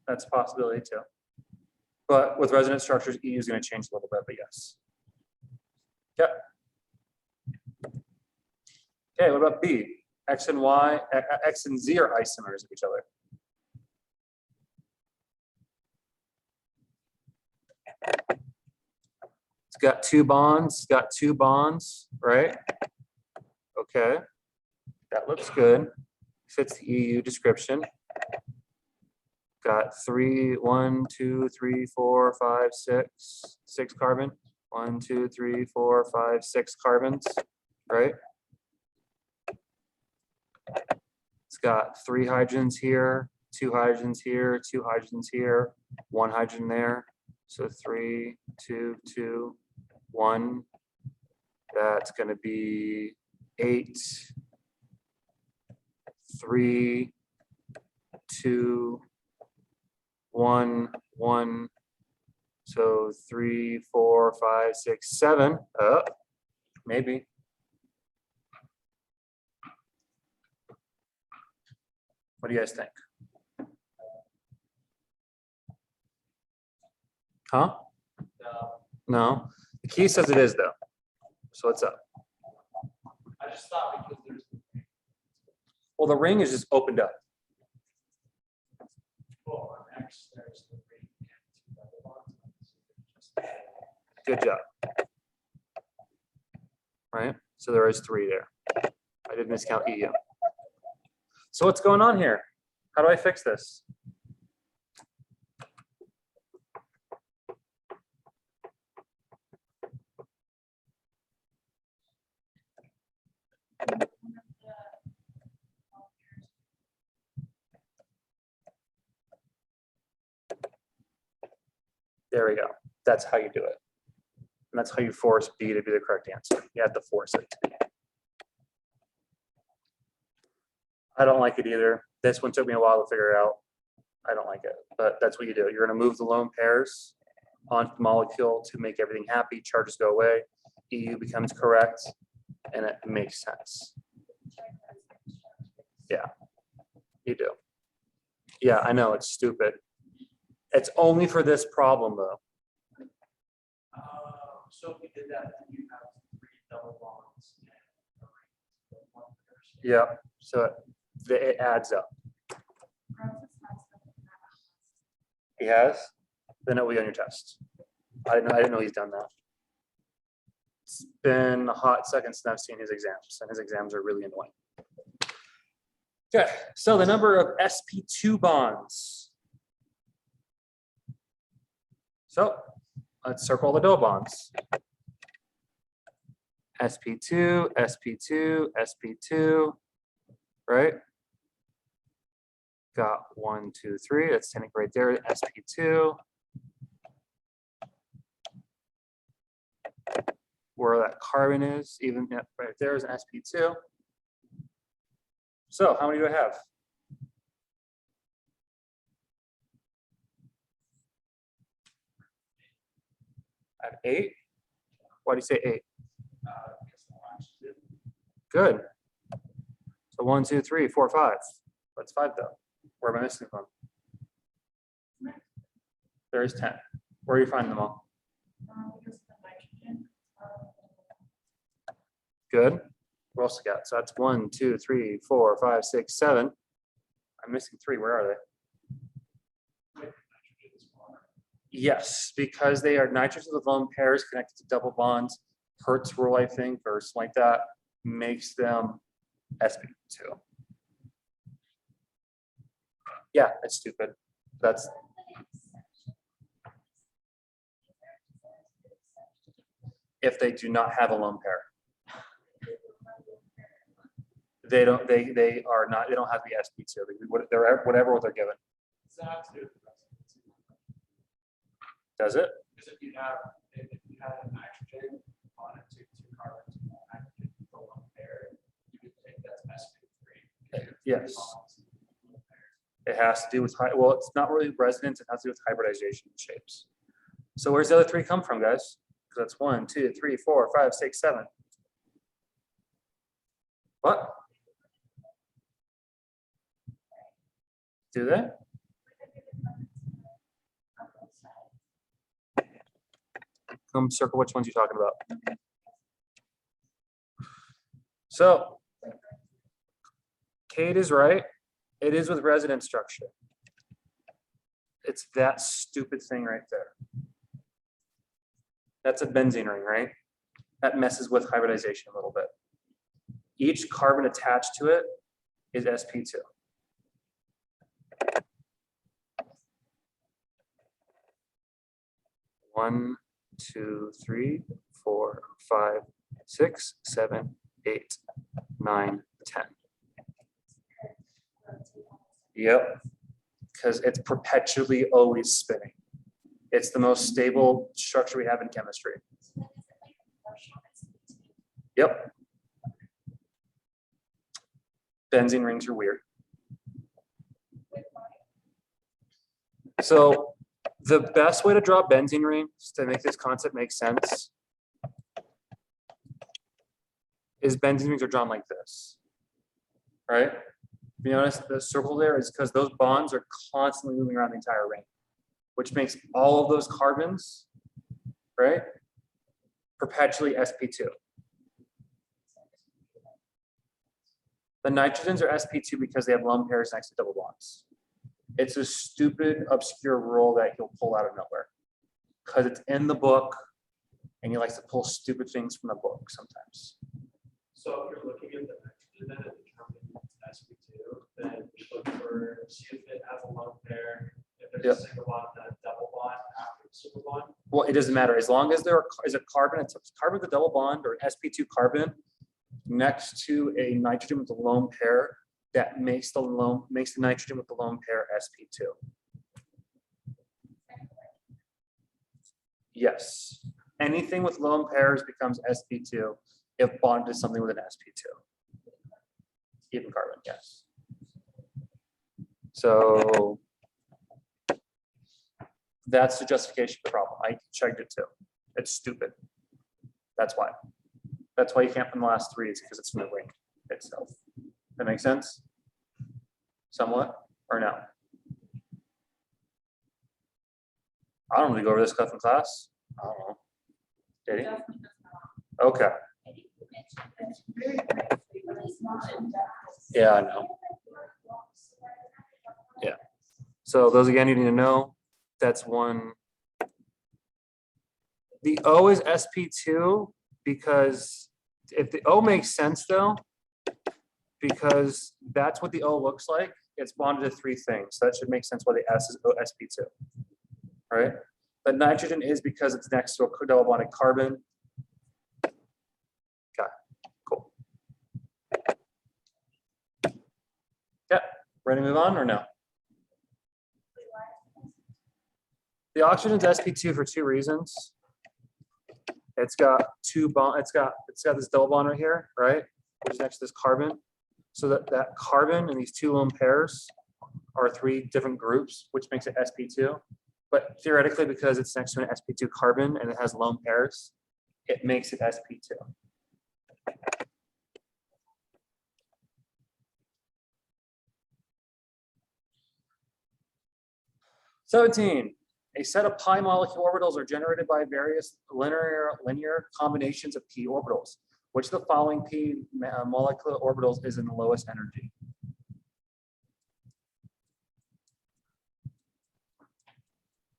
That's a possibility too. But with resonance structures, E is going to change a little bit, but yes. Yep. Okay, what about B? X and Y, X and Z are isomers of each other. It's got two bonds, right? Okay, that looks good. Fits the EU description. Got 1, 2, 3, 4, 5, 6 carbon. 1, 2, 3, 4, 5, 6 carbons, right? It's got 3 hydrogens here, 2 hydrogens here, 2 hydrogens here, 1 hydrogen there. So 3, 2, 2, 1. That's going to be 8, 3, 2, 1, 1. So 3, 4, 5, 6, 7. Maybe. What do you guys think? Huh? No. The key says it is though. So what's up? I just thought because there's. Well, the ring is just opened up. Well, on X, there's the ring and 2 double bonds. Good job. Right? So there is 3 there. I did miscount EU. So what's going on here? How do I fix this? There we go. That's how you do it. And that's how you force B to be the correct answer. You have to force it. I don't like it either. This one took me a while to figure out. I don't like it, but that's what you do. You're going to move the lone pairs onto the molecule to make everything happy. Charges go away. EU becomes correct, and it makes sense. Yeah, you do. Yeah, I know, it's stupid. It's only for this problem though. So if we did that, then you have 3 double bonds and a ring of 1 person. Yeah, so it adds up. He has? Then it will be on your test. I didn't know he's done that. It's been a hot second since I've seen his exams, and his exams are really annoying. Okay, so the number of sp2 bonds. So let's circle the double bonds. sp2, sp2, sp2, right? Got 1, 2, 3. That's standing right there. sp2. Where that carbon is, even right there is an sp2. So how many do I have? I have 8. Why do you say 8? Because the oxygen. Good. So 1, 2, 3, 4, 5. That's 5 though. Where am I missing from? There's 10. Where do you find them all? Because the nitrogen. Good. What else we got? So that's 1, 2, 3, 4, 5, 6, 7. I'm missing 3. Where are they? Yes, because they are nitrogens with lone pairs connected to double bonds. Hertz rule, I think, or something like that, makes them sp2. Yeah, it's stupid. That's if they do not have a lone pair. They don't. They are not. They don't have the sp2. They're whatever they're given. It's not to do with the rest of it. Does it? Because if you had a nitrogen on it, 2 carbons, and one nitrogen, for 1 pair, you could take that sp3. Yes. It has to do with well, it's not really resonance. It has to do with hybridization shapes. So where's the other 3 come from, guys? Because that's 1, 2, 3, 4, 5, 6, 7. What? Do they? Come circle which ones you're talking about. So Kate is right. It is with resonance structure. It's that stupid thing right there. That's a benzene ring, right? That messes with hybridization a little bit. Each carbon attached to it is sp2. One, 2, 3, 4, 5, 6, 7, 8, 9, 10. Yep, because it's perpetually always spinning. It's the most stable structure we have in chemistry. Yep. Benzene rings are weird. So the best way to draw benzene rings to make this concept make sense is benzene rings are drawn like this, right? To be honest, the circle there is because those bonds are constantly moving around the entire ring, which makes all of those carbons, right, perpetually sp2. The nitrogens are sp2 because they have lone pairs next to double bonds. It's a stupid, obscure rule that he'll pull out of nowhere because it's in the book and he likes to pull stupid things from the book sometimes. So if you're looking at the nitrogen and determining sp2, then you look for, see if it has a lone pair, if there's a single bond and a double bond after the single bond. Well, it doesn't matter. As long as there is a carbon, it's a carbon with a double bond or an sp2 carbon next to a nitrogen with a lone pair, that makes the nitrogen with the lone pair sp2. Yes. Anything with lone pairs becomes sp2 if bonded to something with an sp2. Even carbon, yes. So that's the justification for the problem. I checked it too. It's stupid. That's why. That's why you can't put the last 3 is because it's in the ring itself. That makes sense? Somewhat, or no? I don't really go over this stuff in class. I don't know. Did he? Okay. Yeah, I know. Yeah. So those again, you need to know, that's one. The O is sp2 because if the O makes sense though, because that's what the O looks like. It's bonded to three things. So that should make sense why the S is sp2, right? But nitrogen is because it's next to a double bonded carbon. Okay, cool. Yeah, ready to move on or no? The oxygen's sp2 for two reasons. It's got two bond. It's got this double bond right here, right, which is next to this carbon. So that carbon and these two lone pairs are three different groups, which makes it sp2. But theoretically, because it's next to an sp2 carbon and it has lone pairs, it makes it sp2. 17. A set of pi molecule orbitals are generated by various linear combinations of p orbitals. Which of the following p molecular orbitals is in the lowest energy?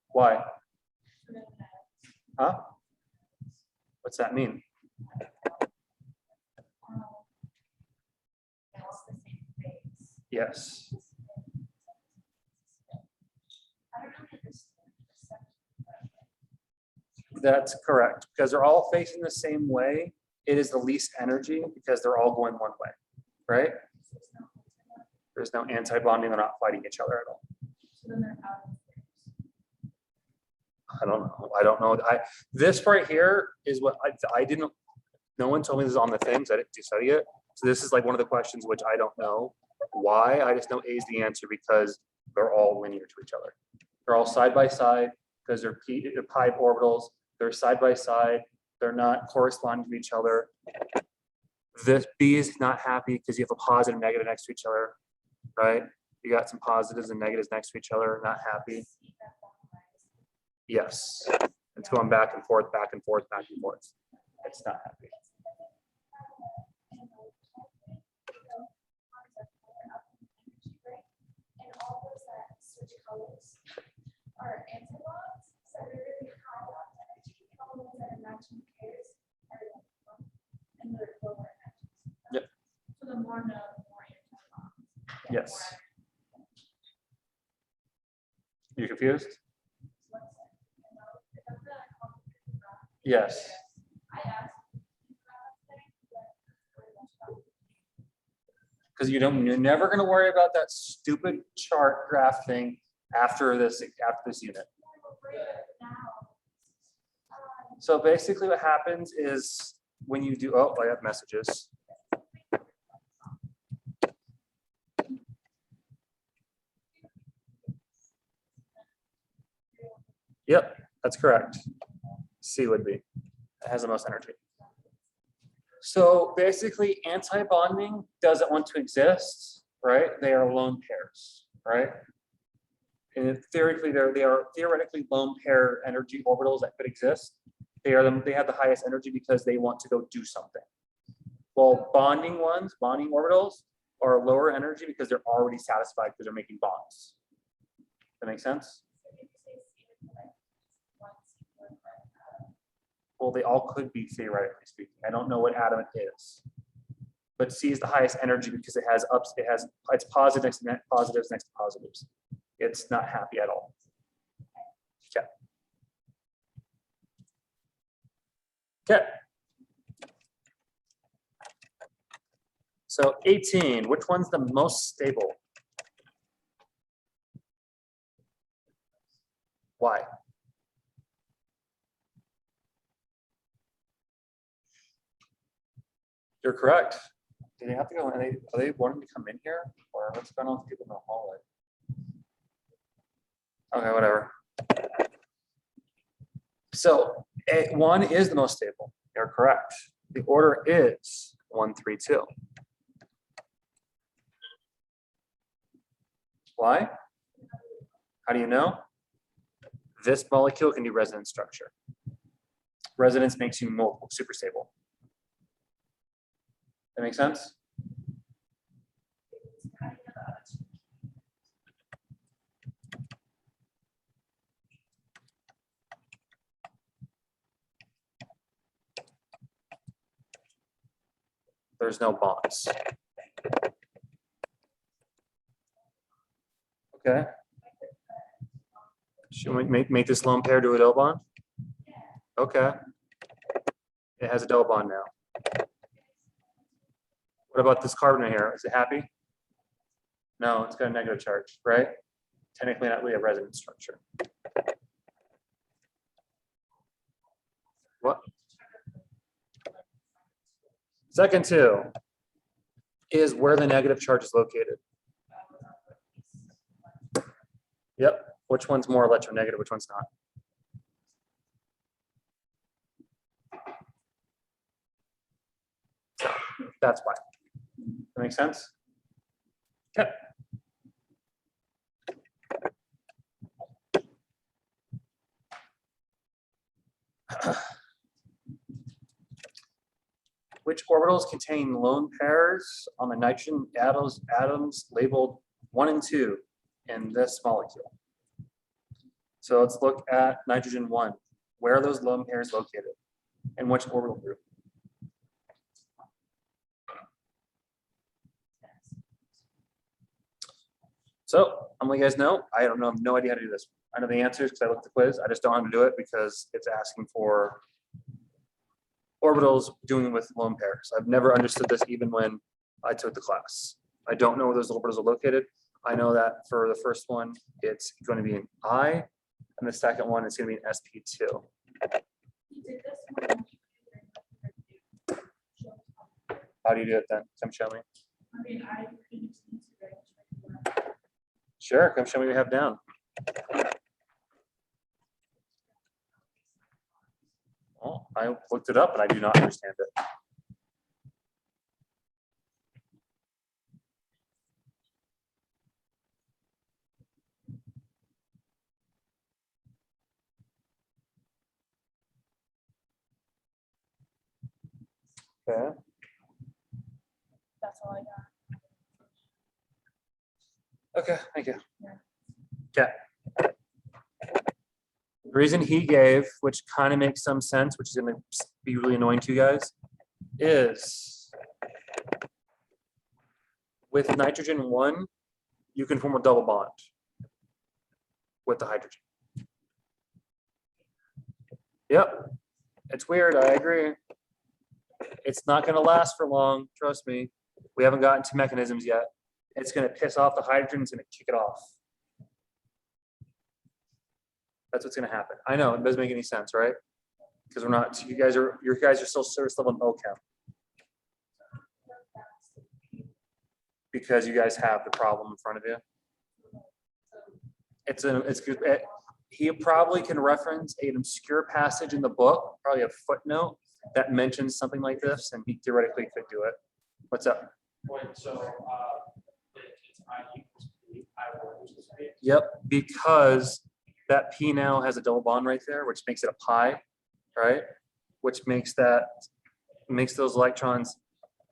Why? Huh? What's that mean? Yes. That's correct, because they're all facing the same way. It is the least energy because they're all going one way, right? There's no anti-bonding, they're not fighting each other at all. I don't know. This right here is what I didn't, no one told me this is on the things, I didn't study it. So this is like one of the questions which I don't know why. I just know A is the answer because they're all linear to each other. They're all side by side because they're pi orbitals. They're side by side. They're not corresponding to each other. This B is not happy because you have a positive and negative next to each other, right? You got some positives and negatives next to each other, not happy. Yes, it's going back and forth, back and forth, back and forth. It's not happy. Are antibodies that are really high on energy, and all the ones that are matching pairs are low, and they're lower energy. Yep. So the more known, the more antibodies. Yes. You confused? Yes. Because you're never going to worry about that stupid chart graph thing after this unit. So basically what happens is when you do, oh, I have messages. Yep, that's correct. C would be. It has the most energy. So basically anti-bonding doesn't want to exist, right? They are lone pairs, right? And theoretically, they are theoretically lone pair energy orbitals that could exist. They have the highest energy because they want to go do something. Well, bonding orbitals are lower energy because they're already satisfied because they're making bonds. That make sense? Well, they all could be theoretically speaking. I don't know what atom it is, but C is the highest energy because it has it's positive next to positives next to positives. It's not happy at all. Okay. Okay. So 18, which one's the most stable? Why? You're correct. Do they have to go? Are they wanting to come in here, or what's going on with people in the hallway? Okay, whatever. So A1 is the most stable. You're correct. The order is 1, 3, 2. Why? How do you know? This molecule can do resonance structure. Resonance makes you super stable. That make sense? There's no bonds. Okay. Should we make this lone pair do a double bond? Okay. It has a double bond now. What about this carbon right here? Is it happy? No, it's got a negative charge, right? Technically not really a resonance structure. What? Second two is where the negative charge is located. Yep. Which one's more electronegative? Which one's not? That's why. That makes sense? Okay. Which orbitals contain lone pairs on the nitrogen atoms labeled 1 and 2 in this molecule? So let's look at nitrogen 1. Where are those lone pairs located? And which orbital group? So I'm gonna let you guys know, I don't know, have no idea how to do this. I know the answers because I looked at the quiz. I just don't know how to do it because it's asking for orbitals doing with lone pairs. I've never understood this even when I took the class. I don't know where those orbitals are located. I know that for the first one, it's going to be an I, and the second one is going to be an sp2. How do you do it then? Come show me. Sure, come show me what you have down. Well, I looked it up and I do not understand it. Okay. That's all I got. Okay, thank you. Okay. The reason he gave, which kind of makes some sense, which is going to be really annoying to you guys, is with nitrogen 1, you can form a double bond with the hydrogen. Yep, it's weird, I agree. It's not going to last for long, trust me. We haven't gotten to mechanisms yet. It's going to piss off the hydrogen, it's going to kick it off. That's what's going to happen. I know it doesn't make any sense, right? Because we're not. You guys are still service level in O-Chem because you guys have the problem in front of you. It's good. He probably can reference an obscure passage in the book, probably a footnote that mentions something like this, and he theoretically could do it. What's up? Wait, so it's I equals P, I1 equals P. Yep, because that P now has a double bond right there, which makes it a pi, right? Which makes those electrons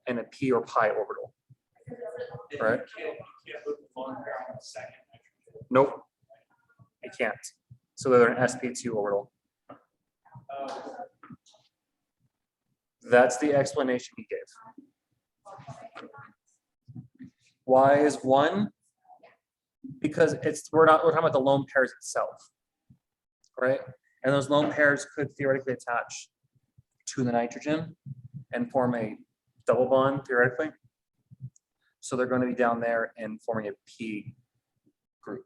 in a P or pi orbital, right? You can't put the lone pair on the second nitrogen. Nope, it can't. So they're an sp2 orbital. That's the explanation he gave. Why is 1? Because we're talking about the lone pairs itself, right? And those lone pairs could theoretically attach to the nitrogen and form a double bond theoretically. So they're going to be down there and forming a P group.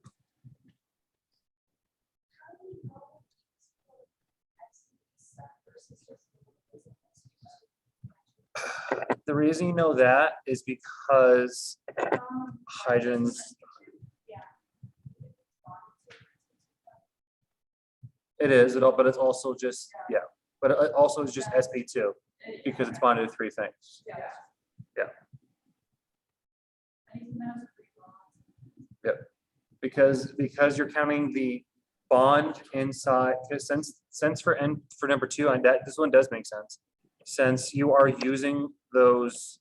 The reason you know that is because hydrogens. It is, but it's also just, yeah, but it also is just sp2 because it's bonded to 3 things. Yeah. Yep. because you're counting the bond inside, because since for number 2, and that this one does make sense, since you are using those,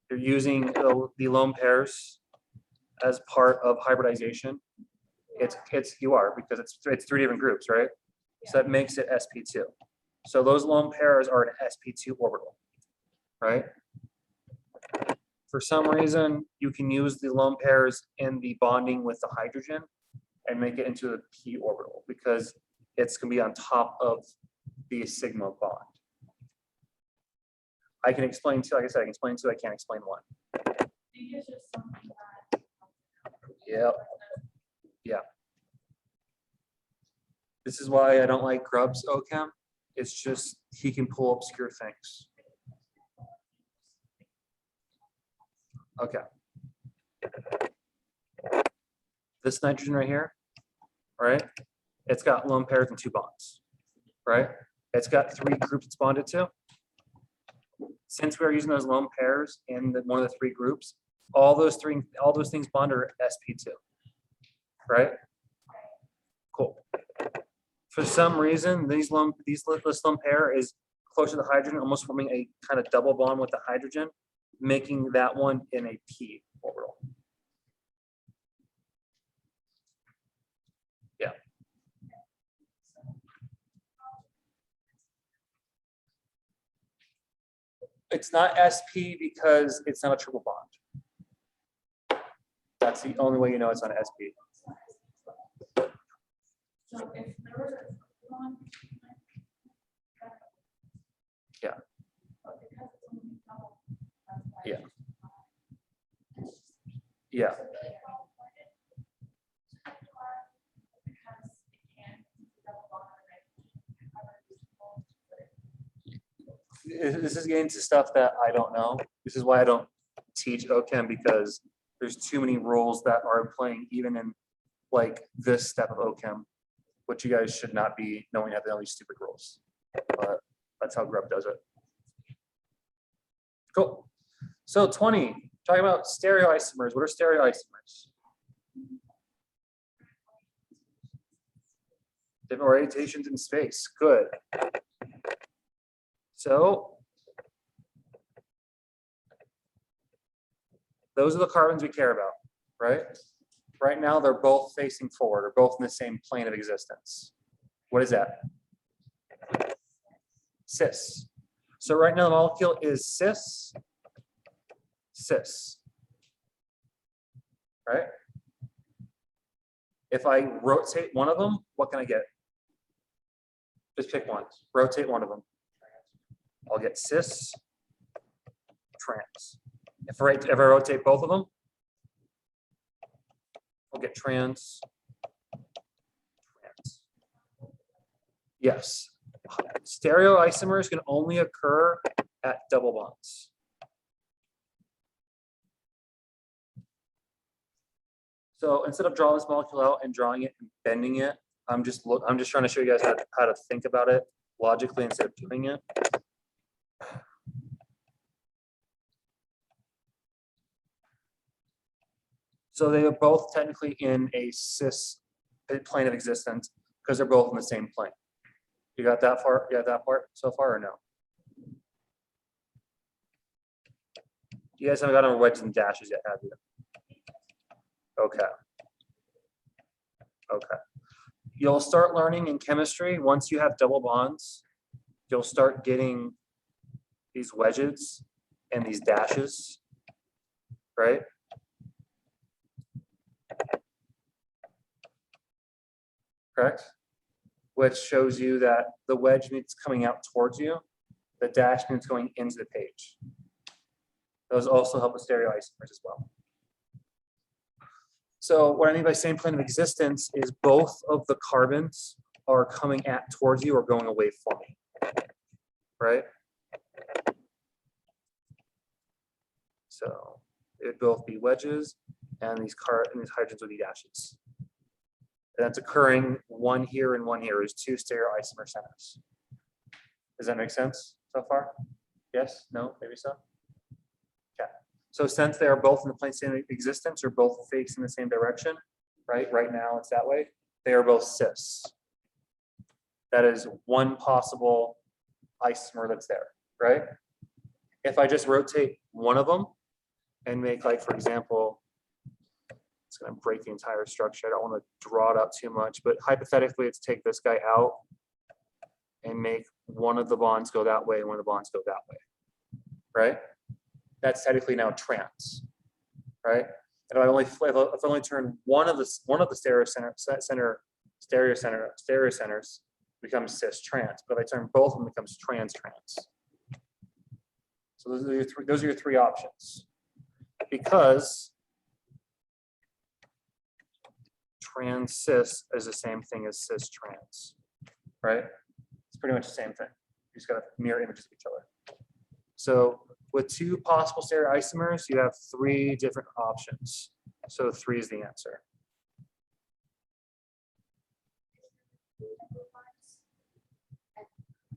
you're using the lone pairs as part of hybridization. You are, because it's 3 different groups, right? So that makes it sp2. So those lone pairs are an sp2 orbital, right? For some reason, you can use the lone pairs in the bonding with the hydrogen and make it into a p orbital, because it's going to be on top of the sigma bond. I can explain 2, like I said, I can explain 2, I can't explain 1. Maybe it's just something that. Yep. Yeah. This is why I don't like Grubb's O-Chem. It's just, he can pull obscure things. Okay. This nitrogen right here, right? It's got lone pairs and 2 bonds, right? It's got 3 groups it's bonded to. Since we're using those lone pairs in one of the 3 groups, all those things bond are sp2, right? Cool. For some reason, this lone pair is closer to the hydrogen, almost forming a kind of double bond with the hydrogen, making that one in a p orbital. Yeah. It's not sp because it's not a triple bond. That's the only way you know it's on sp. So if there was a one. Yeah. But because it's only double, that's why Yeah. it's just- Yeah. it's really complicated. Because it can double bond and This is getting to stuff that I don't know. This is why I don't teach O-Chem, because there's too many rules that are playing even in like this step of O-Chem, which you guys should not be knowing how to know these stupid rules. But that's how Grubb does it. Cool. So 20, talking about stereoisomers. What are stereoisomers? Different orientations in space. Good. So those are the carbons we care about, right? Right now, they're both facing forward, or both in the same plane of existence. What is that? Cis. So right now, the molecule is cis, cis, right? If I rotate one of them, what can I get? Just pick one. Rotate one of them. I'll get cis, trans. If I rotate both of them, I'll get trans, trans. Yes, stereoisomers can only occur at double bonds. So instead of drawing this molecule out and drawing it and bending it, I'm just trying to show you guys how to think about it logically instead of doing it. So they are both technically in a cis plane of existence because they're both in the same plane. You got that far? You got that part so far or no? You guys haven't got on wedges and dashes yet, have you? Okay. Okay. You'll start learning in chemistry once you have double bonds. You'll start getting these wedges and these dashes, right? Correct? Which shows you that the wedge means coming out towards you. The dash means going into the page. Those also help with stereoisomers as well. So what I mean by same plane of existence is both of the carbons are coming towards you or going away from you, right? So it'd both be wedges, and these hydrogens would be dashes. And that's occurring one here and one here. There's 2 stereoisomer centers. Does that make sense so far? Yes? No? Maybe so? Okay. So since they are both in the plane of existence or both facing the same direction, right? Right now it's that way. They are both cis. That is one possible isomer that's there, right? If I just rotate one of them and make, like, for example, it's going to break the entire structure. I don't want to draw it out too much, but hypothetically, let's take this guy out and make one of the bonds go that way and one of the bonds go that way, right? That's technically now trans, right? And if I only turn one of the stereocenters becomes cis trans, but if I turn both of them, it becomes trans trans. So those are your three options. Because trans cis is the same thing as cis trans, right? It's pretty much the same thing. You just got to mirror images of each other. So with two possible stereoisomers, you have three different options. So 3 is the answer.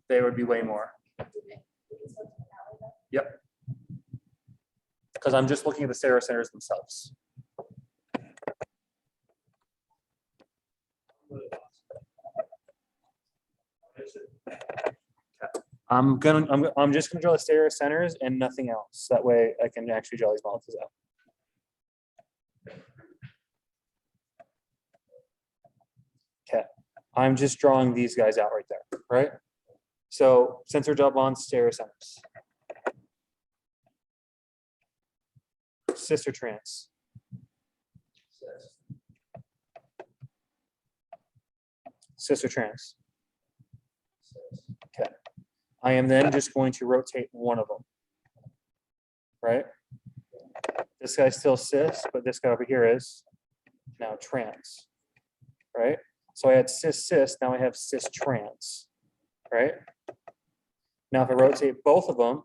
They would be way more. Yep. Because I'm just looking at the stereocenters themselves. I'm just gonna draw the stereocenters and nothing else. That way I can actually draw these molecules out. Okay, I'm just drawing these guys out right there, right? So sensor double bonds, stereocenters. Cis or trans? Cis or trans? Okay. I am then just going to rotate one of them, right? This guy's still cis, but this guy over here is now trans, right? So I had cis cis, now I have cis trans, right? Now if I rotate both of them,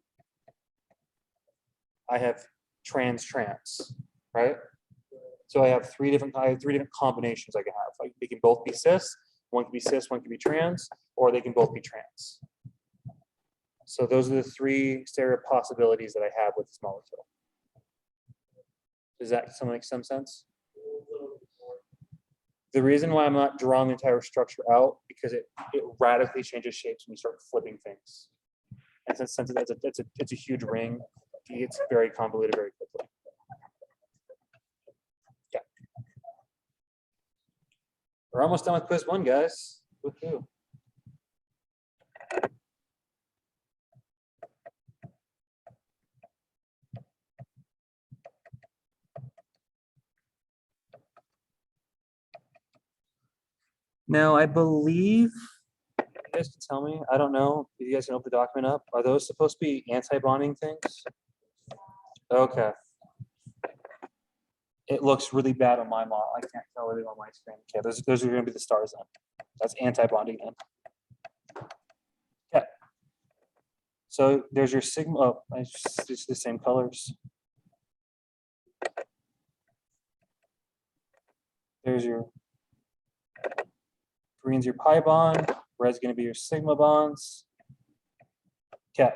I have trans trans, right? So I have three different combinations I can have. Like they can both be cis, one can be cis, one can be trans, or they can both be trans. So those are the three stereo possibilities that I have with this molecule. Does that make some sense? The reason why I'm not drawing the entire structure out, because it radically changes shapes when you start flipping things. And since it's a huge ring, it gets very convoluted very quickly. Yeah. We're almost done with quiz 1, guys. Woohoo. Now, I believe, you guys can tell me, I don't know if you guys can open the document up. Are those supposed to be anti-bonding things? Okay. It looks really bad on my model. I can't tell it on my screen. Okay, those are going to be the stars then. That's anti-bonding then. Okay. So there's your sigma. Oh, it's the same colors. There's your green's your pi bond. Red's going to be your sigma bonds. Okay.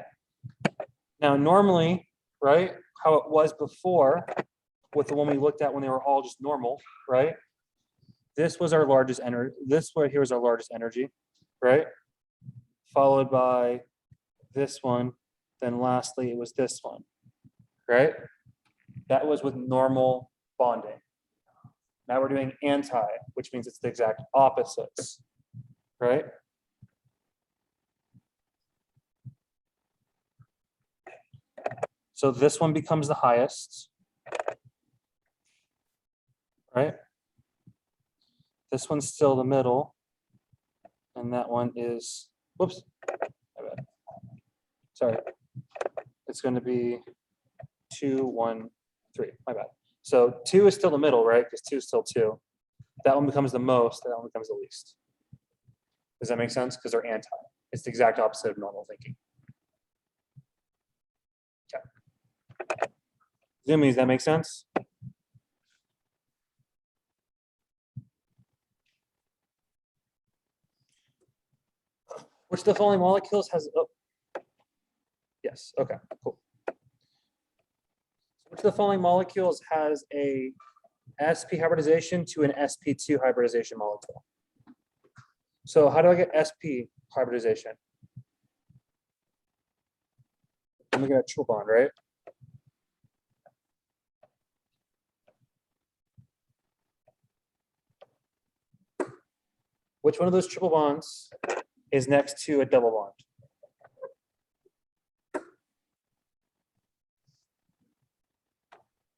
Now, normally, right, how it was before with the one we looked at when they were all just normal, right? This was our largest energy. This right here was our largest energy, right? Followed by this one. Then lastly, it was this one, right? That was with normal bonding. Now we're doing anti, which means it's the exact opposites, right? So this one becomes the highest, right? This one's still the middle, and that one is, whoops, my bad. Sorry, it's going to be 2, 1, 3, my bad. So 2 is still the middle, right? Because 2 is still 2. That one becomes the most, that one becomes the least. Does that make sense? Because they're anti. It's the exact opposite of normal thinking. Okay. Zoomies, does that make sense? Which of the following molecules has, oh, yes, okay, cool. Which of the following molecules has a sp hybridization to an sp2 hybridization molecule. So how do I get sp hybridization? Let me get a triple bond, right? Which one of those triple bonds is next to a double bond?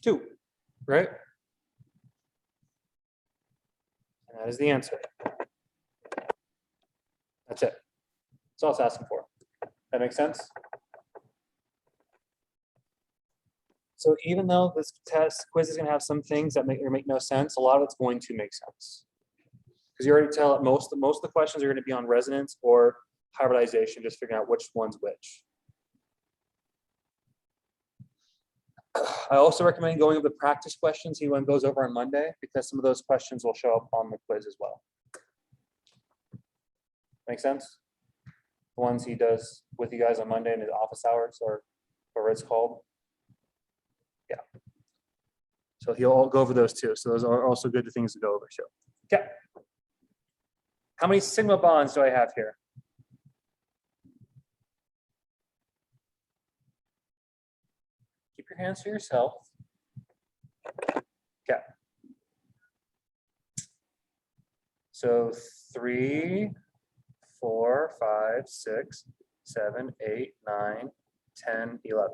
Two, right? And that is the answer. That's it. That's all it's asking for. That makes sense? So even though this quiz is going to have some things that make no sense, a lot of it's going to make sense. Because you already tell it most of the questions are going to be on resonance or hybridization, just figuring out which one's which. I also recommend going over the practice questions he goes over on Monday, because some of those questions will show up on the quiz as well. Make sense? The ones he does with you guys on Monday in his office hours, or whatever it's called. Yeah. So he'll go over those too. So those are also good things to go over too. Okay. How many sigma bonds do I have here? Keep your hands to yourself. Okay. So 3, 4, 5, 6, 7, 8, 9, 10, 11.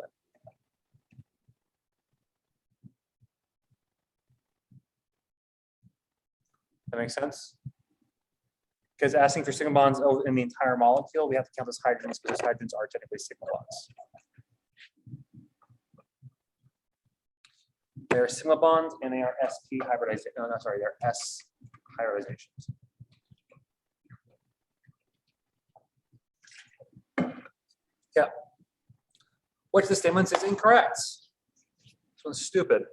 That makes sense? Because asking for sigma bonds in the entire molecule, we have to count those hydrogens, because those hydrogens are technically sigma bonds. They're sigma bonds and they are sp hybridization. No, sorry, they're s hybridizations. Yeah. Which the statement is incorrect. This one's stupid.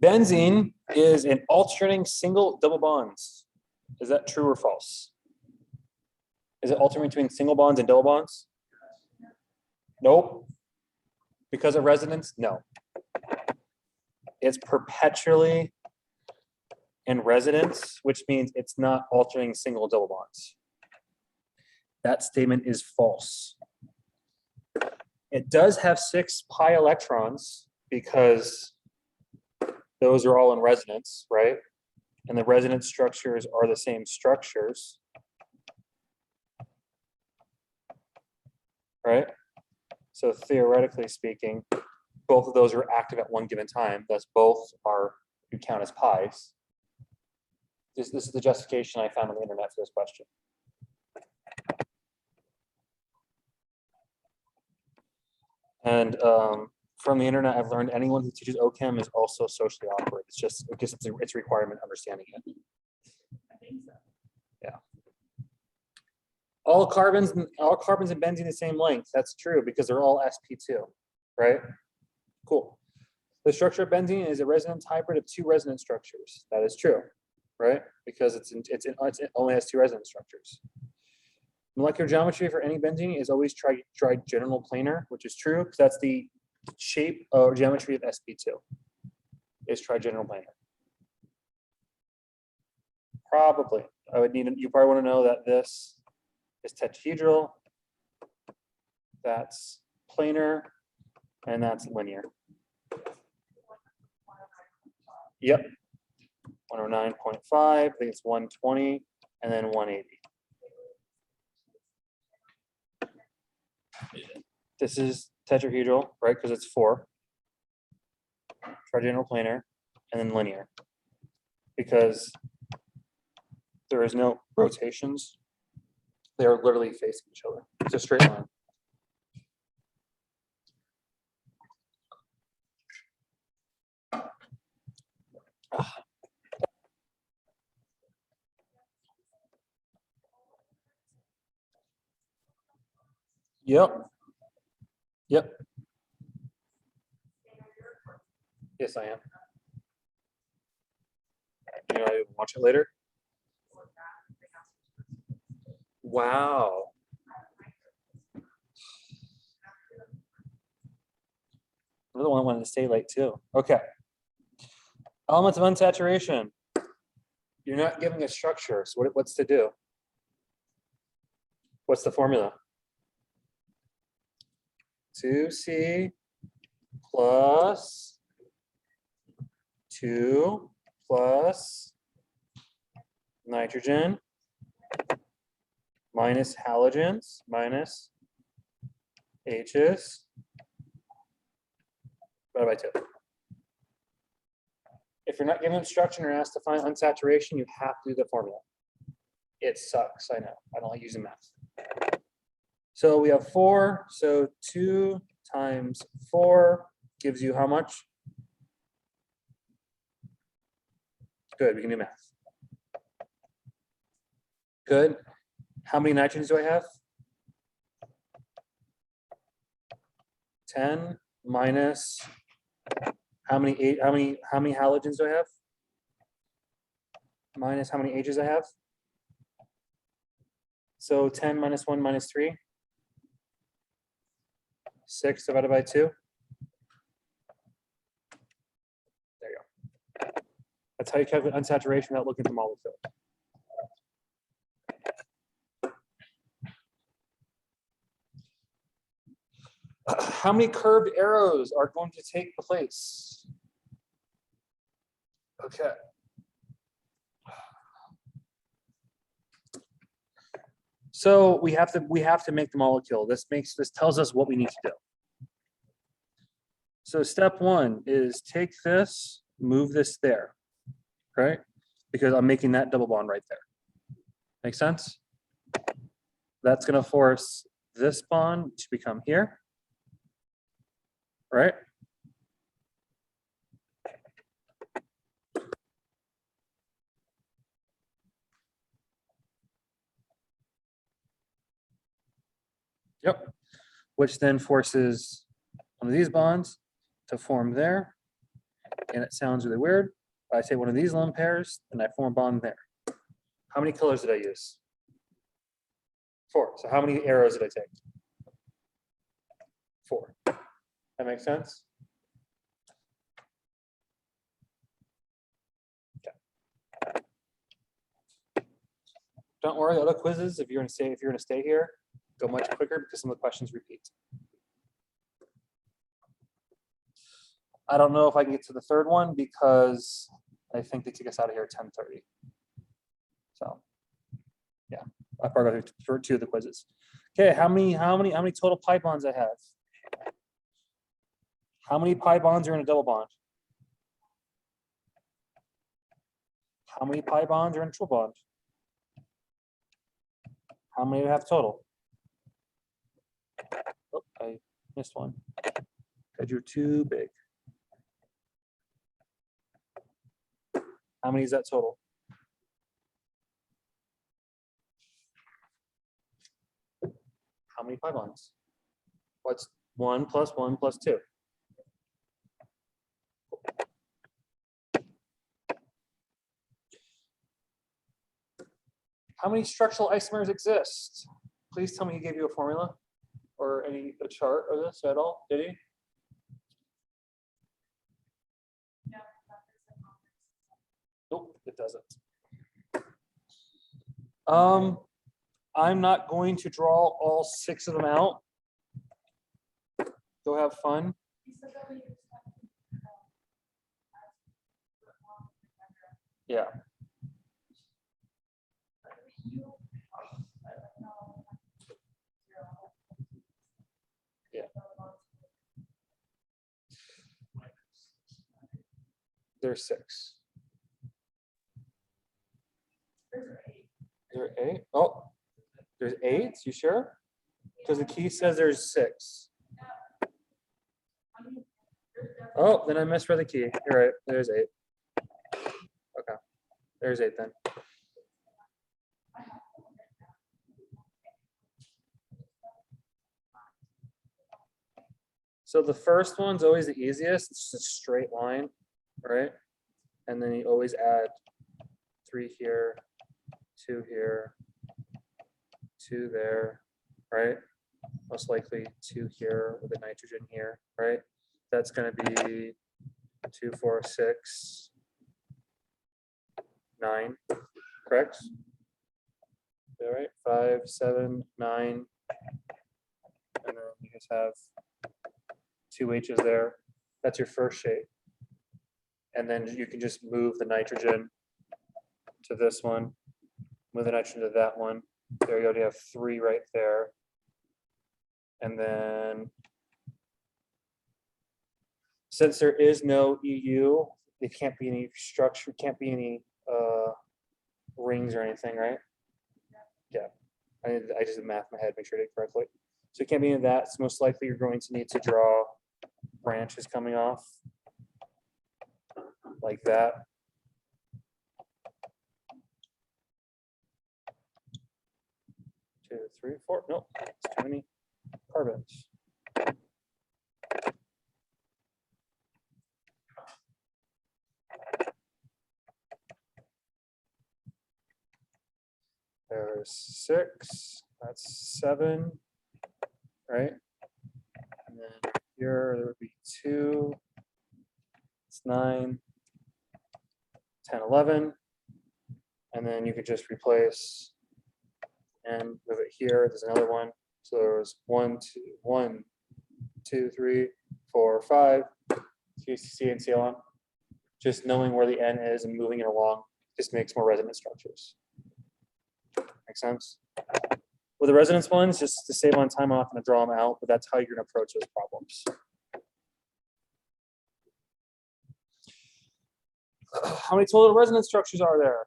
Benzene is an alternating single double bonds. Is that true or false? Is it alternating between single bonds and double bonds? Nope. Because of resonance? No. It's perpetually in resonance, which means it's not alternating single double bonds. That statement is false. It does have 6 pi electrons because those are all in resonance, right? And the resonance structures are the same structures, right? So theoretically speaking, both of those are active at one given time. Thus, both are you count as pi's. This is the justification I found on the internet for this question. And from the internet, I've learned anyone who teaches O-Chem is also socially awkward. It's just it's a requirement understanding it. I think so. Yeah. All carbons and benzene the same length. That's true because they're all sp2, right? Cool. The structure of benzene is a resonance hybrid of 2 resonance structures. That is true, right? Because it only has 2 resonance structures. Molecular geometry for any benzene is always trigeminal planar, which is true because that's the shape or geometry of sp2 is trigeminal planar. Probably. You probably want to know that this is tetrahedral, that's planar, and that's linear. Yep. 109.5, I think it's 120, and then 180. This is tetrahedral, right? Because it's 4. Trigeminal planar, and then linear. Because there is no rotations. They are literally facing each other. It's a straight line. Yep. Yep. Yes, I am. You know, I watch it later. Wow. Another one wanted to stay late too. Okay. Elements of unsaturation. You're not giving a structure, so what's to do? What's the formula? 2C plus 2 plus nitrogen minus halogens minus H's divided by 2. If you're not given instruction or asked to find unsaturation, you have to do the formula. It sucks, I know. I don't like using math. So we have 4, so 2 times 4 gives you how much? Good, we can do math. Good. How many nitrogens do I have? 10 minus how many halogens do I have? Minus how many H's I have? So 10 minus 1 minus 3. 6 divided by 2. There you go. That's how you calculate unsaturation without looking at the molecule. How many curved arrows are going to take place? Okay. So we have to make the molecule. This tells us what we need to do. So step 1 is take this, move this there, right? Because I'm making that double bond right there. Make sense? That's going to force this bond to become here, right? Yep. Which then forces one of these bonds to form there. And it sounds really weird. But I take one of these lone pairs and I form a bond there. How many colors did I use? 4. So how many arrows did I take? 4. That makes sense? Okay. Don't worry, other quizzes, if you're gonna stay here, go much quicker because some of the questions repeat. I don't know if I can get to the third one because I think they kick us out of here at 10:30. So yeah, I'll probably go through 2 of the quizzes. Okay, how many total pi bonds I have? How many pi bonds are in a double bond? How many pi bonds are in a triple bond? How many do I have total? Oh, I missed one. I drew too big. How many is that total? How many pi bonds? What's 1 plus 1 plus 2? How many structural isomers exist? Please tell me he gave you a formula or a chart of this at all, did he? Nope, it doesn't. I'm not going to draw all 6 of them out. Go have fun. Yeah. Yeah. There's 6. There are 8. Oh, there's 8. You sure? Because the key says there's 6. Oh, then I misread the key. You're right. There's 8. Okay. There's 8 then. So the first one's always the easiest. It's just a straight line, right? And then you always add 3 here, 2 here, 2 there, right? Most likely 2 here with a nitrogen here, right? that's going to be 2, 4, 6, 9, correct? All right, 5, 7, 9, and then you guys have 2 H's there. That's your first shape. And then you can just move the nitrogen to this one, move the nitrogen to that one. There you go, you have 3 right there. And then since there is no EU, there can't be any structure, can't be any rings or anything, right? Yeah, I just did math in my head, make sure I did it correctly. So it can't be any of that. So most likely you're going to need to draw branches coming off like that. Two, 3, 4. Nope, it's too many carbons. There's 6. That's 7, right? And then here there would be 2. It's 9, 10, 11. And then you could just replace and move it here. There's another one. So there's 1, 2, 3, 4, 5. C and C on. Just knowing where the N is and moving it along just makes more resonance structures. Make sense? With the resonance ones, just to save on time, I'm not going to draw them out, but that's how you're going to approach those problems. How many total resonance structures are there?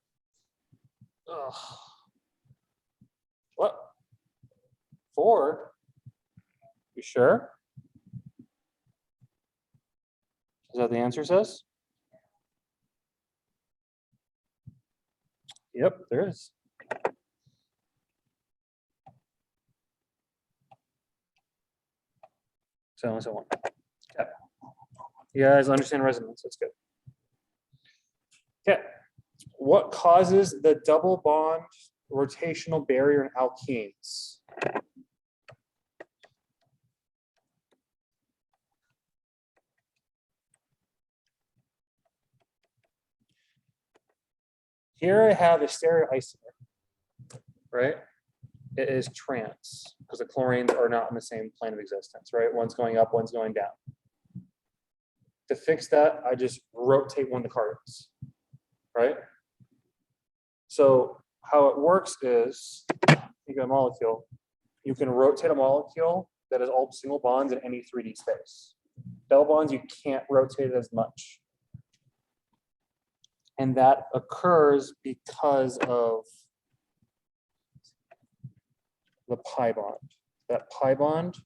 Ugh. What? 4? You sure? Is that what the answer says? Yep, there is. So on and so on. Okay. You guys understand resonance? That's good. Okay. What causes the double bond rotational barrier in alkenes? Here I have a stereoisomer, right? It is trans because the chlorines are not in the same plane of existence, right? One's going up, one's going down. To fix that, I just rotate one of the carbons, right? So how it works is, you got a molecule, you can rotate a molecule that is all single bonds in any 3D space. Double bonds, you can't rotate it as much. And that occurs because of the pi bond. That pi bond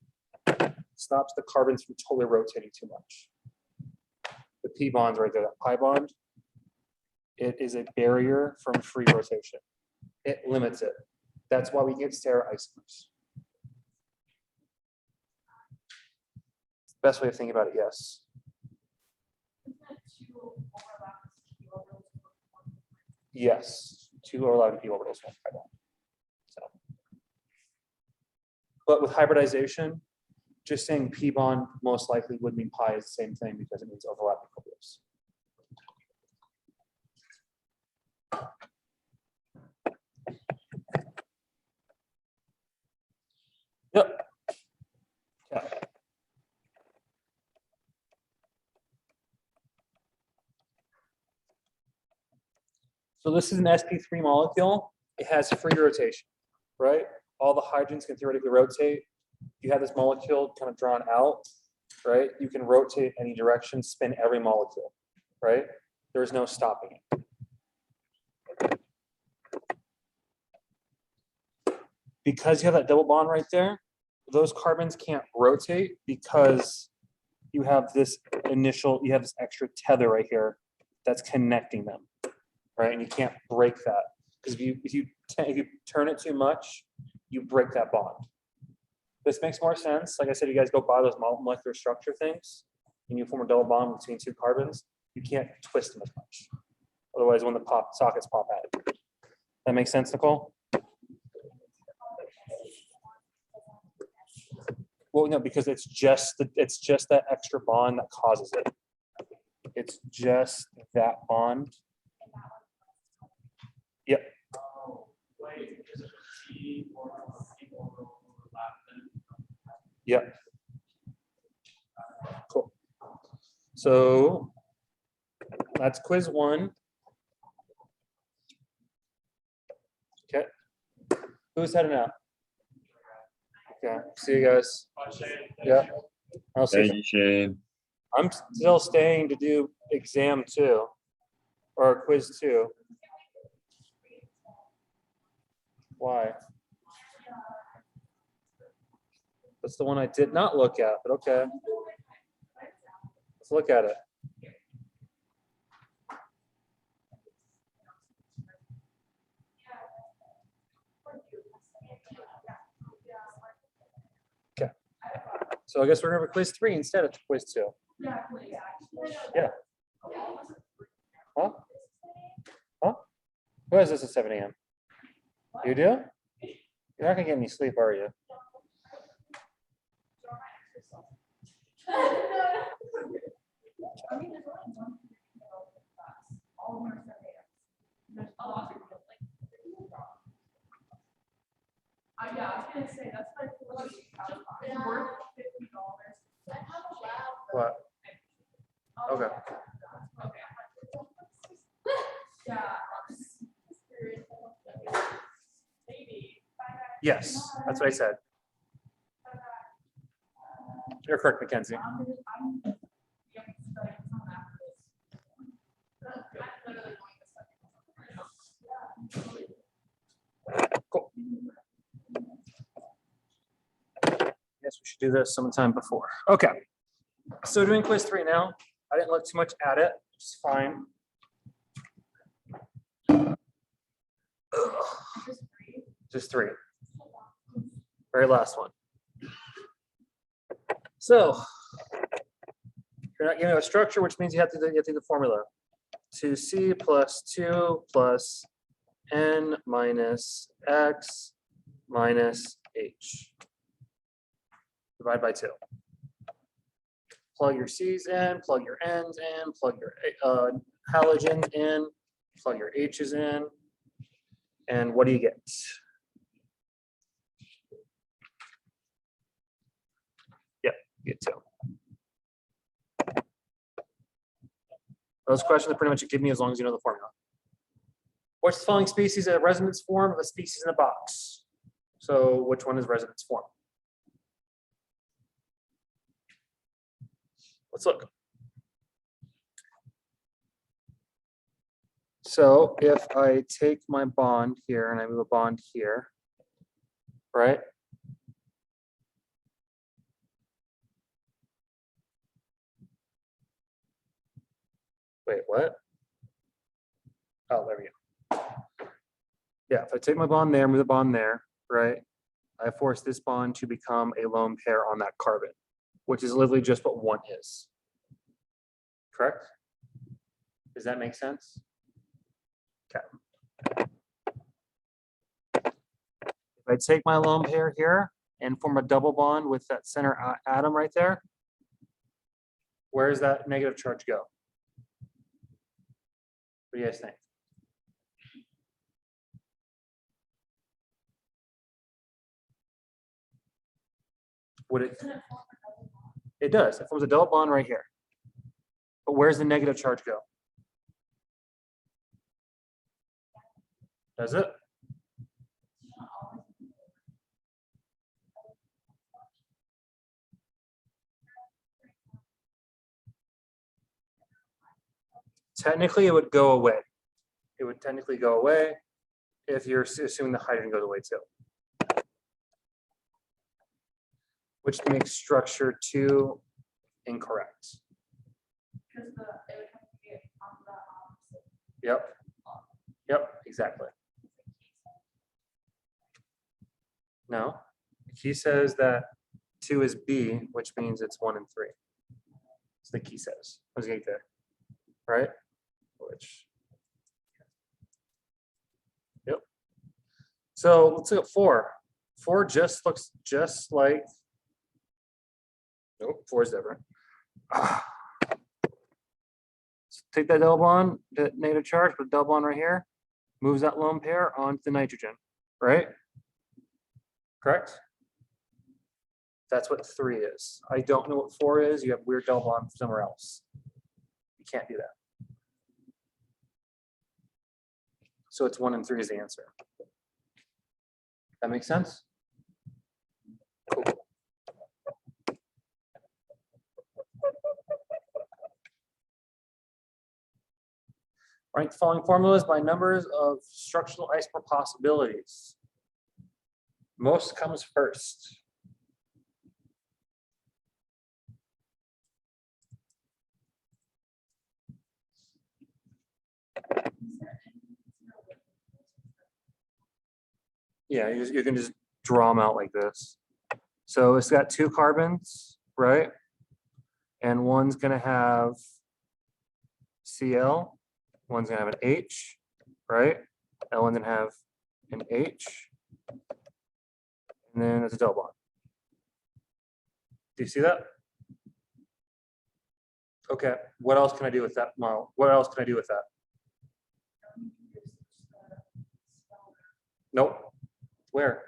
stops the carbons from totally rotating too much. The p bond's right there, that pi bond, it is a barrier from free rotation. It limits it. That's why we get stereoisomers. Best way of thinking about it, yes. Yes, 2 overlapping p orbitals, 1 pi bond. So, but with hybridization, just saying p bond most likely would mean pi is the same thing because it means overlapping orbitals. Yep. Okay. So this is an sp3 molecule. It has free rotation, right? All the hydrogens can theoretically rotate. You have this molecule kind of drawn out, right? You can rotate any direction, spin every molecule, right? There's no stopping it. Because you have that double bond right there, those carbons can't rotate because you have this extra tether right here that's connecting them, right? And you can't break that because if you turn it too much, you break that bond. This makes more sense. Like I said, you guys go buy those molecular structure things, and you form a double bond between 2 carbons. You can't twist them as much. Otherwise, when the sockets pop out. That makes sense, Nicole? Well, no, because it's just that extra bond that causes it. It's just that bond. Yep. Oh, wait, because of T or overlap then. Yep. Cool. So that's quiz 1. Okay. Who's heading out? Okay. See you guys. Yeah. I'll see Thank you. you, Shane. I'm still staying to do exam 2 or quiz 2. Why? That's the one I did not look at, but okay. Let's look at it. Okay. So I guess we're gonna have quiz 3 instead of quiz 2. Yeah. Huh? Huh? Who has this at 7 a.m.? You do? You're not gonna get any sleep, are you? Yeah, I was gonna say, that's like worth $50. What? Okay. Yeah. Yes, that's what I said. You're correct, Mackenzie. Cool. Guess we should do this sometime before. Okay. So doing quiz 3 now. I didn't look too much at it, which is fine. Ugh. Just 3. Very last one. So you're not giving a structure, which means you have to do the formula. 2C plus 2 plus N minus X minus H. Divide by 2. Plug your C's in, plug your N's in, plug your halogens in, plug your H's in, and what do you get? Yep, you get 2. Those questions are pretty much you give me as long as you know the formula. Which the following species is a resonance form of a species in a box? So which one is resonance form? Let's look. So if I take my bond here and I move a bond here, right? Wait, what? Oh, there we go. Yeah, if I take my bond there, move the bond there, right? I force this bond to become a lone pair on that carbon, which is literally just what 1 is. Correct? Does that make sense? Okay. If I take my lone pair here and form a double bond with that center atom right there, where does that negative charge go? What do you guys think? Would it? It does. It forms a double bond right here. But where's the negative charge go? Does it? Technically, it would go away. It would technically go away if you're assuming the hydrogen goes away too. Which makes structure 2 incorrect. Because it would have to be on the opposite. Yep. Yep, exactly. No, the key says that 2 is B, which means it's 1 and 3. So the key says, let's get there, right? Which, yep. So let's look at 4. 4 just looks just like Nope, 4 is different. So take that double bond, the negative charge, put a double bond right here, moves that lone pair onto the nitrogen, right? Correct? That's what 3 is. I don't know what 4 is. You have weird double bond somewhere else. You can't do that. So it's 1 and 3 is the answer. That makes sense? Cool. Rank the following formulas by numbers of structural isomer possibilities. Most comes first. Yeah, you can just draw them out like this. So it's got 2 carbons, right? And one's going to have Cl, one's going to have an H, right? And one's going to have an H. And then there's a double bond. Do you see that? Okay, what else can I do with that model? What else can I do with that? Nope. Where?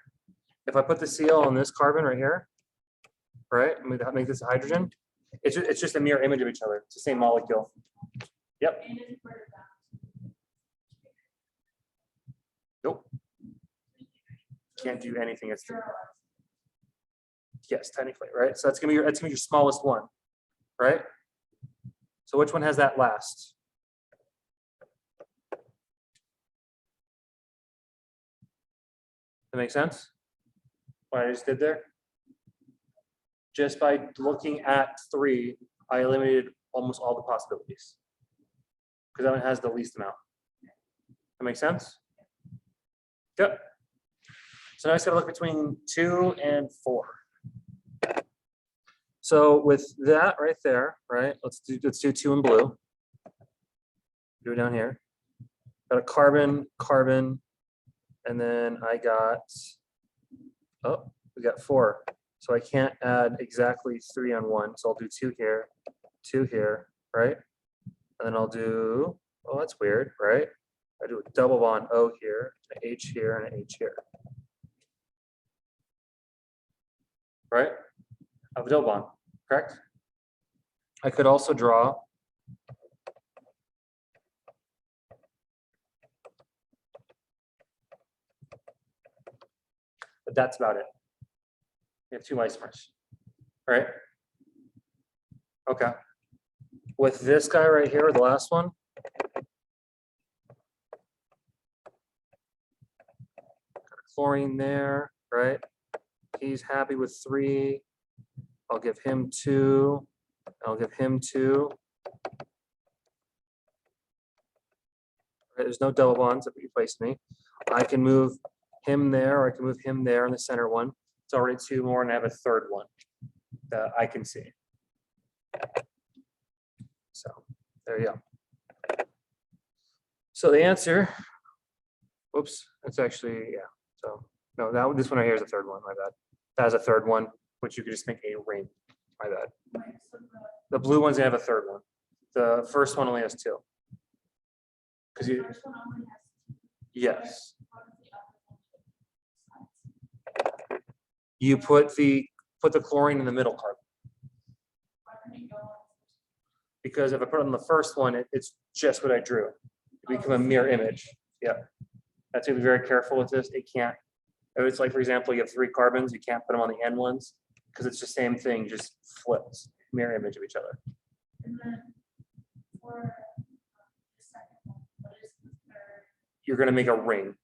If I put the Cl on this carbon right here, right, and make this a hydrogen, it's just a mirror image of each other. It's the same molecule. Yep. Nope. Can't do anything. It's yes, technically, right? So that's gonna be your smallest one, right? So which one has that last? That makes sense? What I just did there? Just by looking at 3, I eliminated almost all the possibilities. Because that one has the least amount. That makes sense? Good. So now I just gotta look between 2 and 4. So with that right there, right? Let's do 2 in blue. Do it down here. Got a carbon, carbon, and then I got, oh, we got 4. So I can't add exactly 3 on 1. So I'll do 2 here, right? And then I'll do, oh, that's weird, right? I do a double bond O here, an H here, and an H here. Right? I have a double bond, correct? I could also draw but that's about it. We have 2 isomers, right? Okay. With this guy right here, the last one, got a chlorine there, right? He's happy with 3. I'll give him 2. I'll give him 2. Right, there's no double bonds that replace me. I can move him there, or I can move him there in the center one. It's already 2 more, and I have a third one that I can see. So there you go. So the answer, whoops, it's actually, yeah. So no, this one right here is a third one, my bad. That has a third one, which you could just make a ring, my bad. The blue ones have a third one. The first one only has 2. Because you, yes. You put the chlorine in the middle carbon. Because if I put it on the first one, it's just what I drew. It become a mirror image. Yeah. That's to be very careful with this. It can't, if it's like, for example, you have 3 carbons, you can't put them on the end ones because it's the same thing, just flips, mirror image of each other. And then for the second one, what is the third? You're going to make a ring.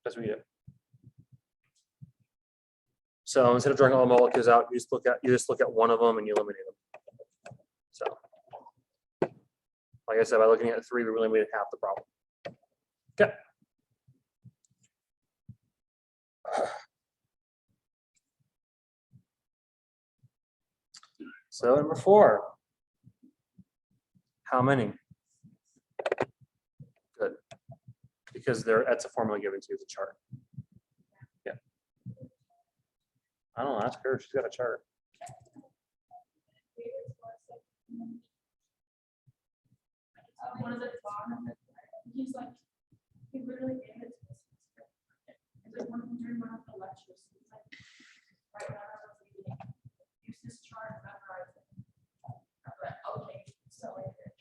Just read it. So instead of drawing all the molecules out, you just look at one of them and you eliminate them. So, like I said, by looking at 3, we really made half the problem. Okay. So number 4, How many? Good. Because that's a formula given to you as a chart. Yeah. I don't know, ask her, she's got a chart. One of the he's like, he literally gave it to us. It's like during one of the lectures. He's like, right now, use this chart, memorize it. I'm like, okay, so later.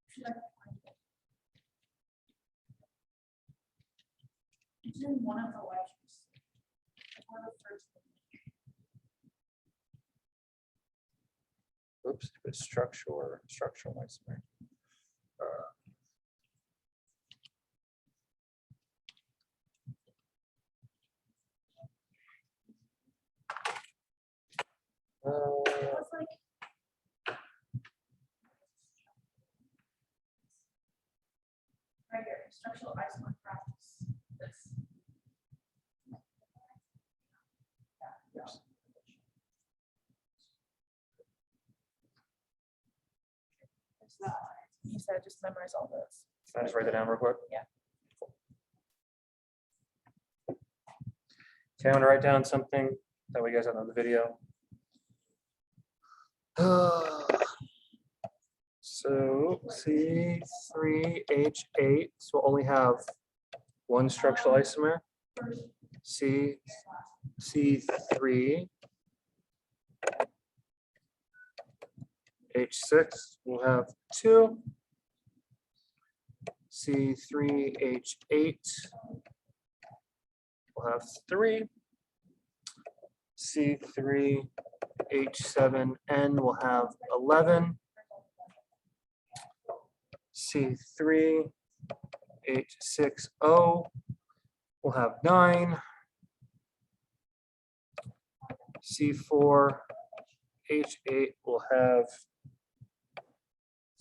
Should I find it? It's in one of the lectures. One of the first. Oops, but structural isomer. It's like. Right here, structural isomer practice. This. Yeah. It's that. You said just memorize all those. Can I just write that down real quick? Yeah. Okay, I'm gonna write down something that way you guys have on the video. So C3H8, so we'll only have one structural isomer. C3H6 will have two. C3H8 will have three. C3H7N will have 11. C3H6O will have 9. C4H8 will have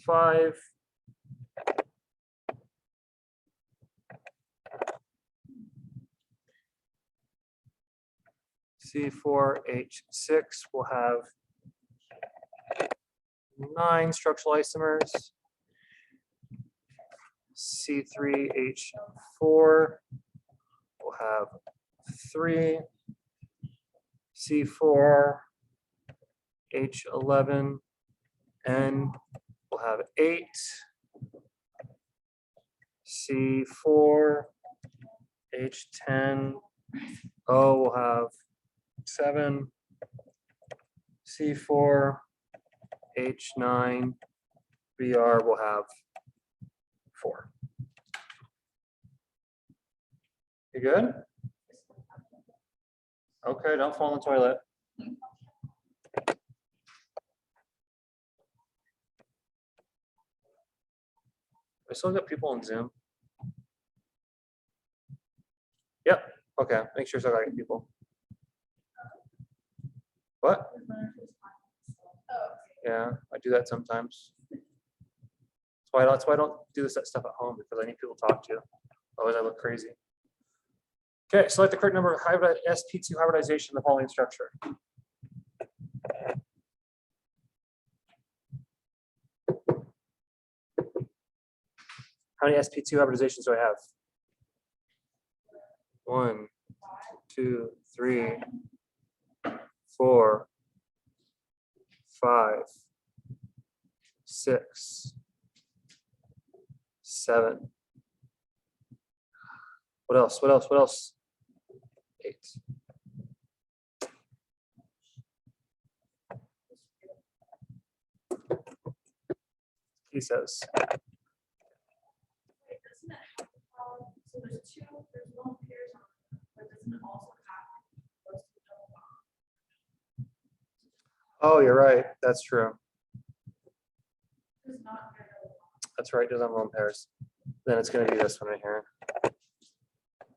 5. C4H6 will have 9 structural isomers. C3H4 will have 3. C4H11N will have 8. C4H10O will have 7. C4H9BR will have 4. You good? Okay, don't fall in the toilet. I still got people on Zoom. Yep. Okay. Make sure I still got people. What? Yeah, I do that sometimes. That's why I don't do this stuff at home, because I need people to talk to. Otherwise, I look crazy. Okay, select the correct number of sp2 hybridization of the following structure. How many sp2 hybridizations do I have? 1, 2, 3, 4, 5, 6, 7. What else? What else? What else? 8. He says. So there's two, there's lone pairs on, but doesn't it also have those two double bonds? Oh, you're right. That's true. Does not pair double bonds. That's right. Doesn't have lone pairs. Then it's going to be this one right here.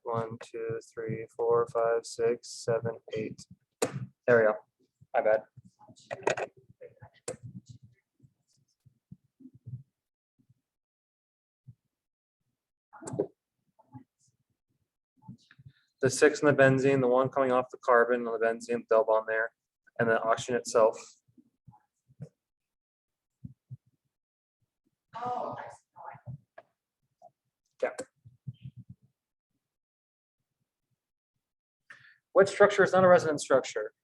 1, 2, 3, 4, 5, 6, 7, 8. There we go. My bad. The 6 in the benzene, the 1 coming off the carbon on the benzene, double bond there, and the oxygen itself. Oh, I see. No, I- Okay. What structure is not a resonance structure?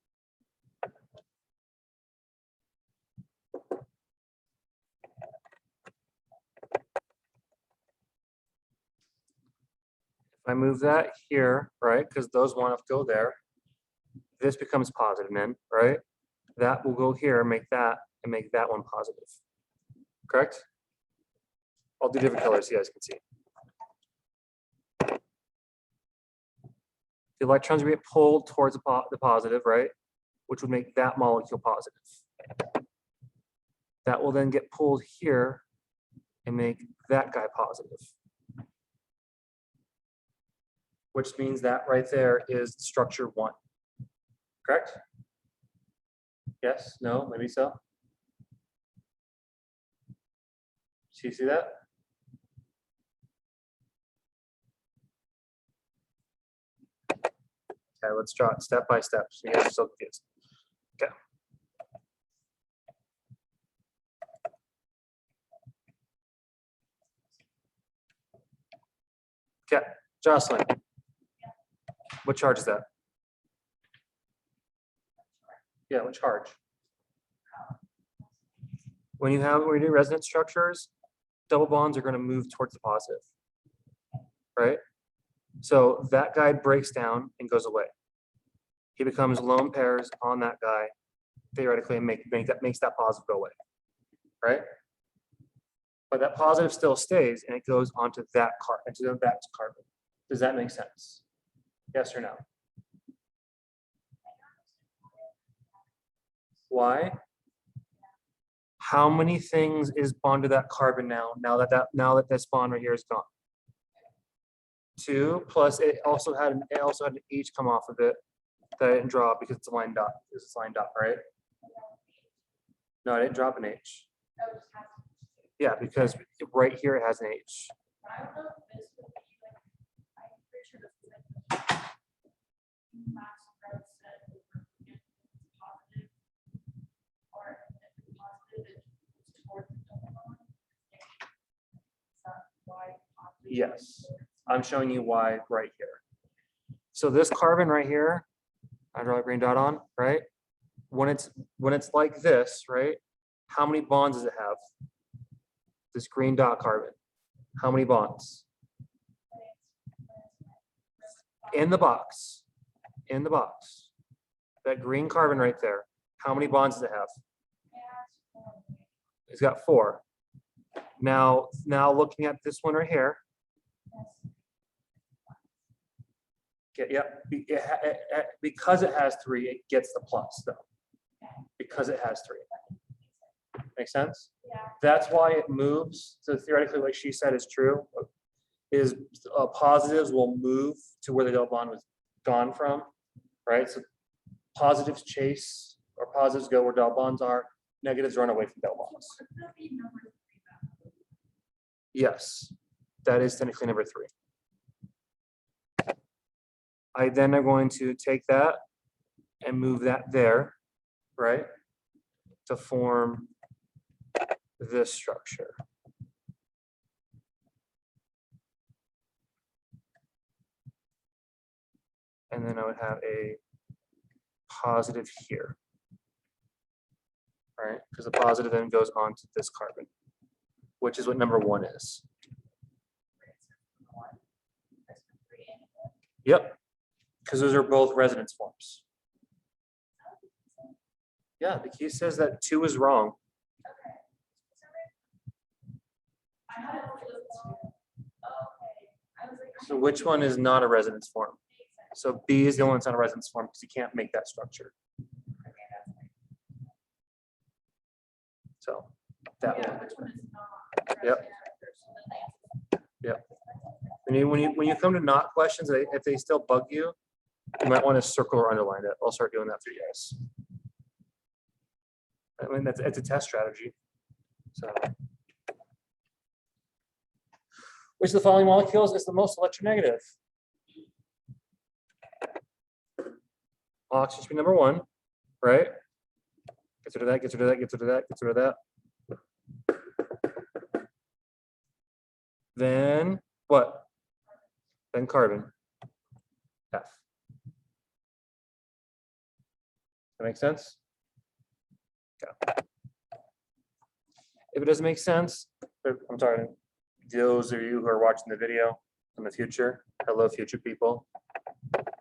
If I move that here, right, because those want to go there, this becomes positive then, right? That will go here, make that, and make that one positive. Correct? I'll do different colors so you guys can see. The electrons will get pulled towards the positive, right? Which would make that molecule positive. That will then get pulled here and make that guy positive. Which means that right there is structure 1. Correct? Yes, no, maybe so. Do you see that? Okay, let's draw it step by step. So you guys are so confused. Okay. Okay, Jocelyn. What charge is that? Yeah, what charge? When you do resonance structures, double bonds are going to move towards the positive, right? So that guy breaks down and goes away. He becomes lone pairs on that guy, theoretically, and makes that positive go away, right? But that positive still stays, and it goes onto that carbon. Does that make sense? Yes or no? Why? How many things is bonded to that carbon now? Now that this bond right here is gone. 2 plus it also had an H come off of it that I didn't draw because it's a line dot. It's a line dot, right? No, I didn't drop an H. Yeah, because right here it has an H. I don't know if this would be like, I'm pretty sure this is like Max Rose said if it's positive, or if it's positive, it's towards the double bond. Is that why positive? Yes, I'm showing you why right here. So this carbon right here, I draw a green dot on, right? When it's like this, right? How many bonds does it have? This green dot carbon. How many bonds? In the box. In the box. That green carbon right there. How many bonds does it have? It's got 4. Now looking at this one right here. Yeah, because it has 3, it gets the plus though. Because it has 3. Make sense? Yeah. That's why it moves. So theoretically, what she said is true. Is positives will move to where the double bond was gone from, right? So positives chase, or positives go where double bonds are. Negatives run away from double bonds. Yes, that is technically number 3. I then am going to take that and move that there, right? To form this structure. And then I would have a positive here, right? Because the positive then goes on to this carbon, which is what number 1 is. Yep, because those are both resonance forms. Yeah, the key says that 2 is wrong. So which one is not a resonance form? So B is the only one that's not a resonance form because you can't make that structure. So that one. Yep. Yep. When you come to not questions, if they still bug you, you might want to circle or underline it. I'll start doing that for you guys. I mean, it's a test strategy. So, which of the following molecules is the most electronegative? Oxygen should be number 1, right? Gets rid of that, gets rid of that, gets rid of that, gets rid of that. then what? Then carbon, F. That makes sense? Okay. If it doesn't make sense, I'm talking to those of you who are watching the video in the future. Hello, future people.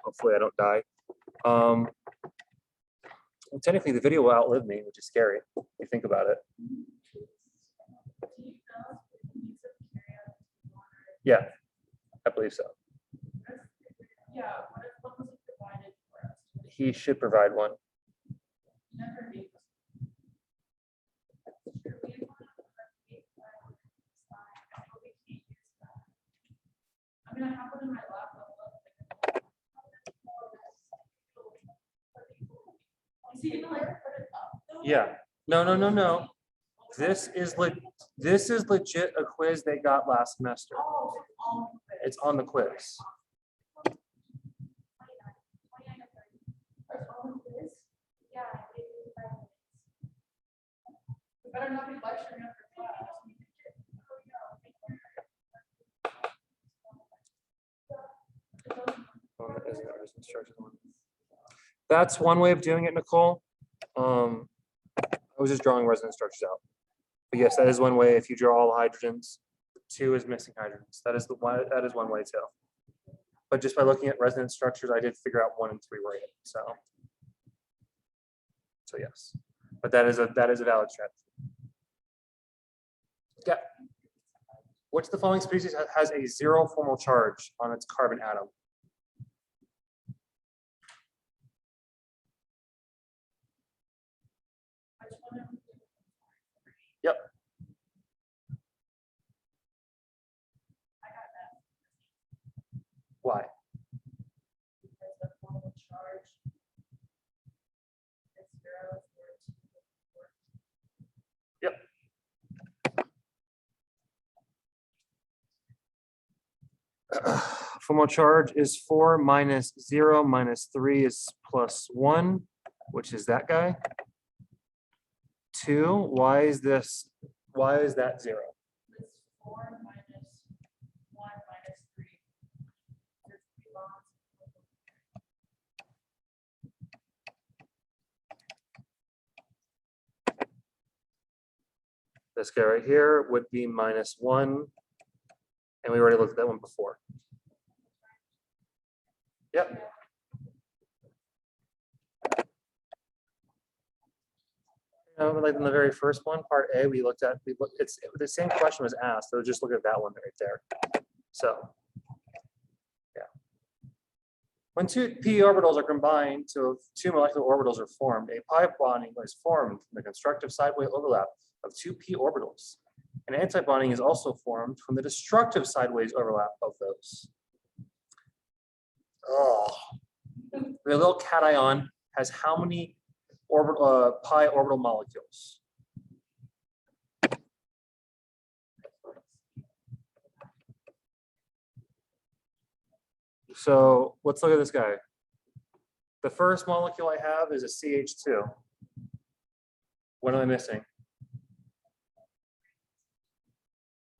Hopefully I don't die. Well, technically the video will outlive me, which is scary if you think about it. Yeah, I believe so. Yeah, what was it provided for us? He should provide one. Never gave us. I mean, I have it in my laptop. Is he gonna like put it up? Yeah. No. This is legit a quiz they got last semester. Oh, it's on the quiz. It's on the quiz. It's on the quiz? Yeah. We better not be lecturing after class. That's one way of doing it, Nicole. I was just drawing resonance structures out. But yes, that is one way. If you draw all hydrogens, 2 is missing hydrogens. That is one way too. But just by looking at resonance structures, I did figure out 1 and 3 were it. So yes. But that is a valid strategy. Yeah. Which of the following species has a 0 formal charge on its carbon atom? Yep. Why? Because the formal charge is 0 for 2. Yep. Formal charge is 4 minus 0 minus 3 is plus 1, which is that guy. 2, why is this? Why is that 0? It's 4 minus 1 minus 3. There's 3 bonds. This guy right here would be minus 1. And we already looked at that one before. Yep. Like in the very first one, part A, it's the same question was asked. So just look at that one right there. So, yeah. When 2 p orbitals are combined to 2 molecular orbitals are formed, a pi bonding is formed from the constructive sideway overlap of 2 p orbitals. An antibonding is also formed from the destructive sideways overlap of those. Oh, the little cation has how many pi orbital molecules? So let's look at this guy. The first molecule I have is a CH2. What am I missing?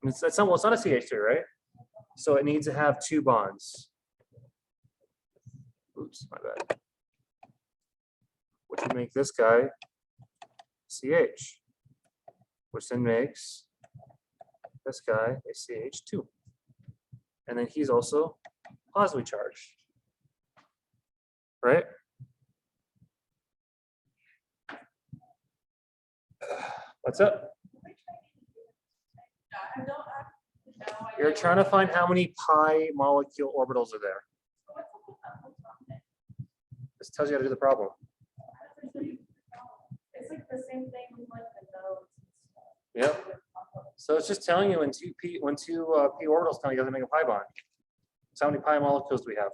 It's not a CH2, right? So it needs to have 2 bonds. Oops, my bad. Which would make this guy CH, which then makes this guy a CH2. And then he's also positively charged, right? What's up? You're trying to find how many pi molecule orbitals are there. This tells you how to do the problem. It's like the same thing with like the nodes and stuff. Yep. So it's just telling you when two p orbitals come together, make a pi bond. So how many pi molecules do we have?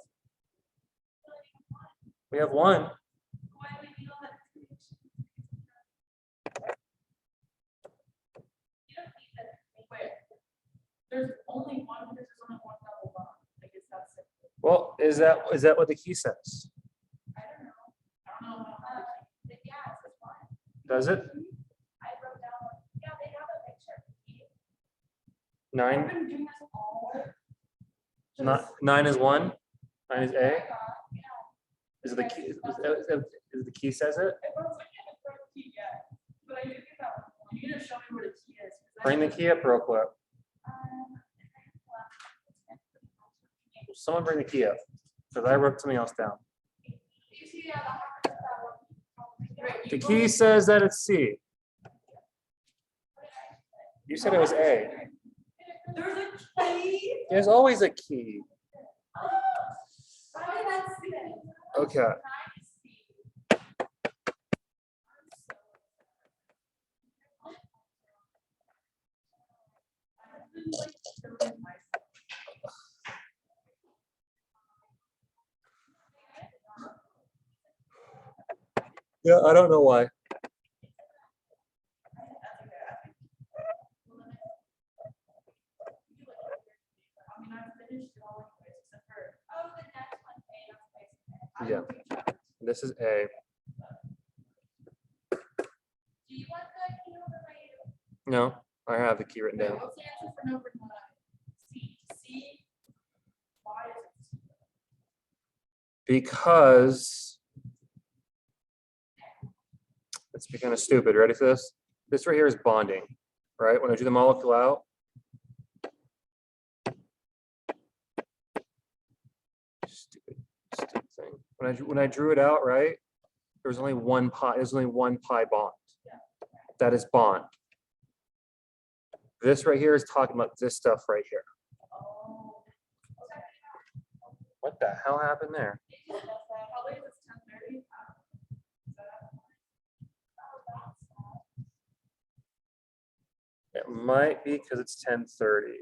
We have 1. Why do we know that? You don't need that. Wait. There's only one because there's only one double bond. I guess that's it. Well, is that what the key says? I don't know. I don't know. Yeah, it's fine. Does it? I wrote down, yeah, they have a picture. 9, I've been doing this all. not 9 is 1. 9 is A. You know, Is it the key? Is it the key says it? I was looking at the key yet, but I did get that one. You need to show me what a key is. 'Cause I Bring the should- key up real quick. Um, Someone bring the key up, because I wrote something else down. you see, that one. Right, The you key go- says that it's C. You said it was A. There's a key. There's always a key. Why did that see? Okay. Yeah, I don't know why. Yeah. This is A. Do you want the key over by you? No, I have the key written Okay, down. what's the answer for number 9? C. C. Why is it C? Because let's be kind of stupid. Ready for this? This right here is bonding, right? When I do the molecule out, stupid thing. When I drew it out, right? There was only one pi. There's only one pi bond. That is bond. This right here is talking about this stuff right here. Oh. Okay. What the hell happened there? Probably it's 10:30. It might be because it's 10:30. It's 10:31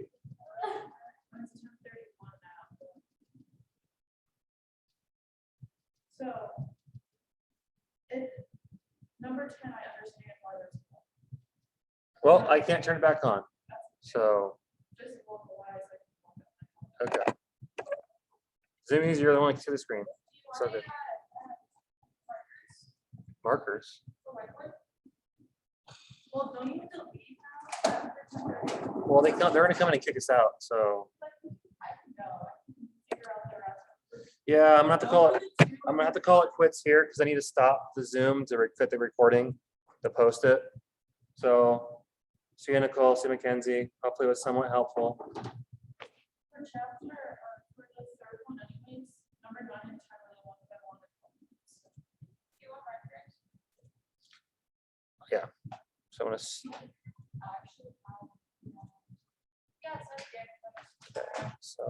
now. So, number 10, I understand why there's Well, I can't turn it back on. So, just localized. okay. Zoom easier than one to the screen. So good. Markers. Well, don't you have to leave now? After 10:30? Well, they're going to come in and kick us out. So, I can go. I can figure out the rest. yeah, I'm gonna have to call it quits here because I need to stop the Zoom to fit the recording to post it. So, see you, Nicole. See you, Mackenzie. Hopefully, it was somewhat helpful. For chapter, for the third one anyways, number 9 and 10 are the ones that I wanted to. Do you want reference? Yeah. So I'm gonna. Actually, yeah, it's okay. So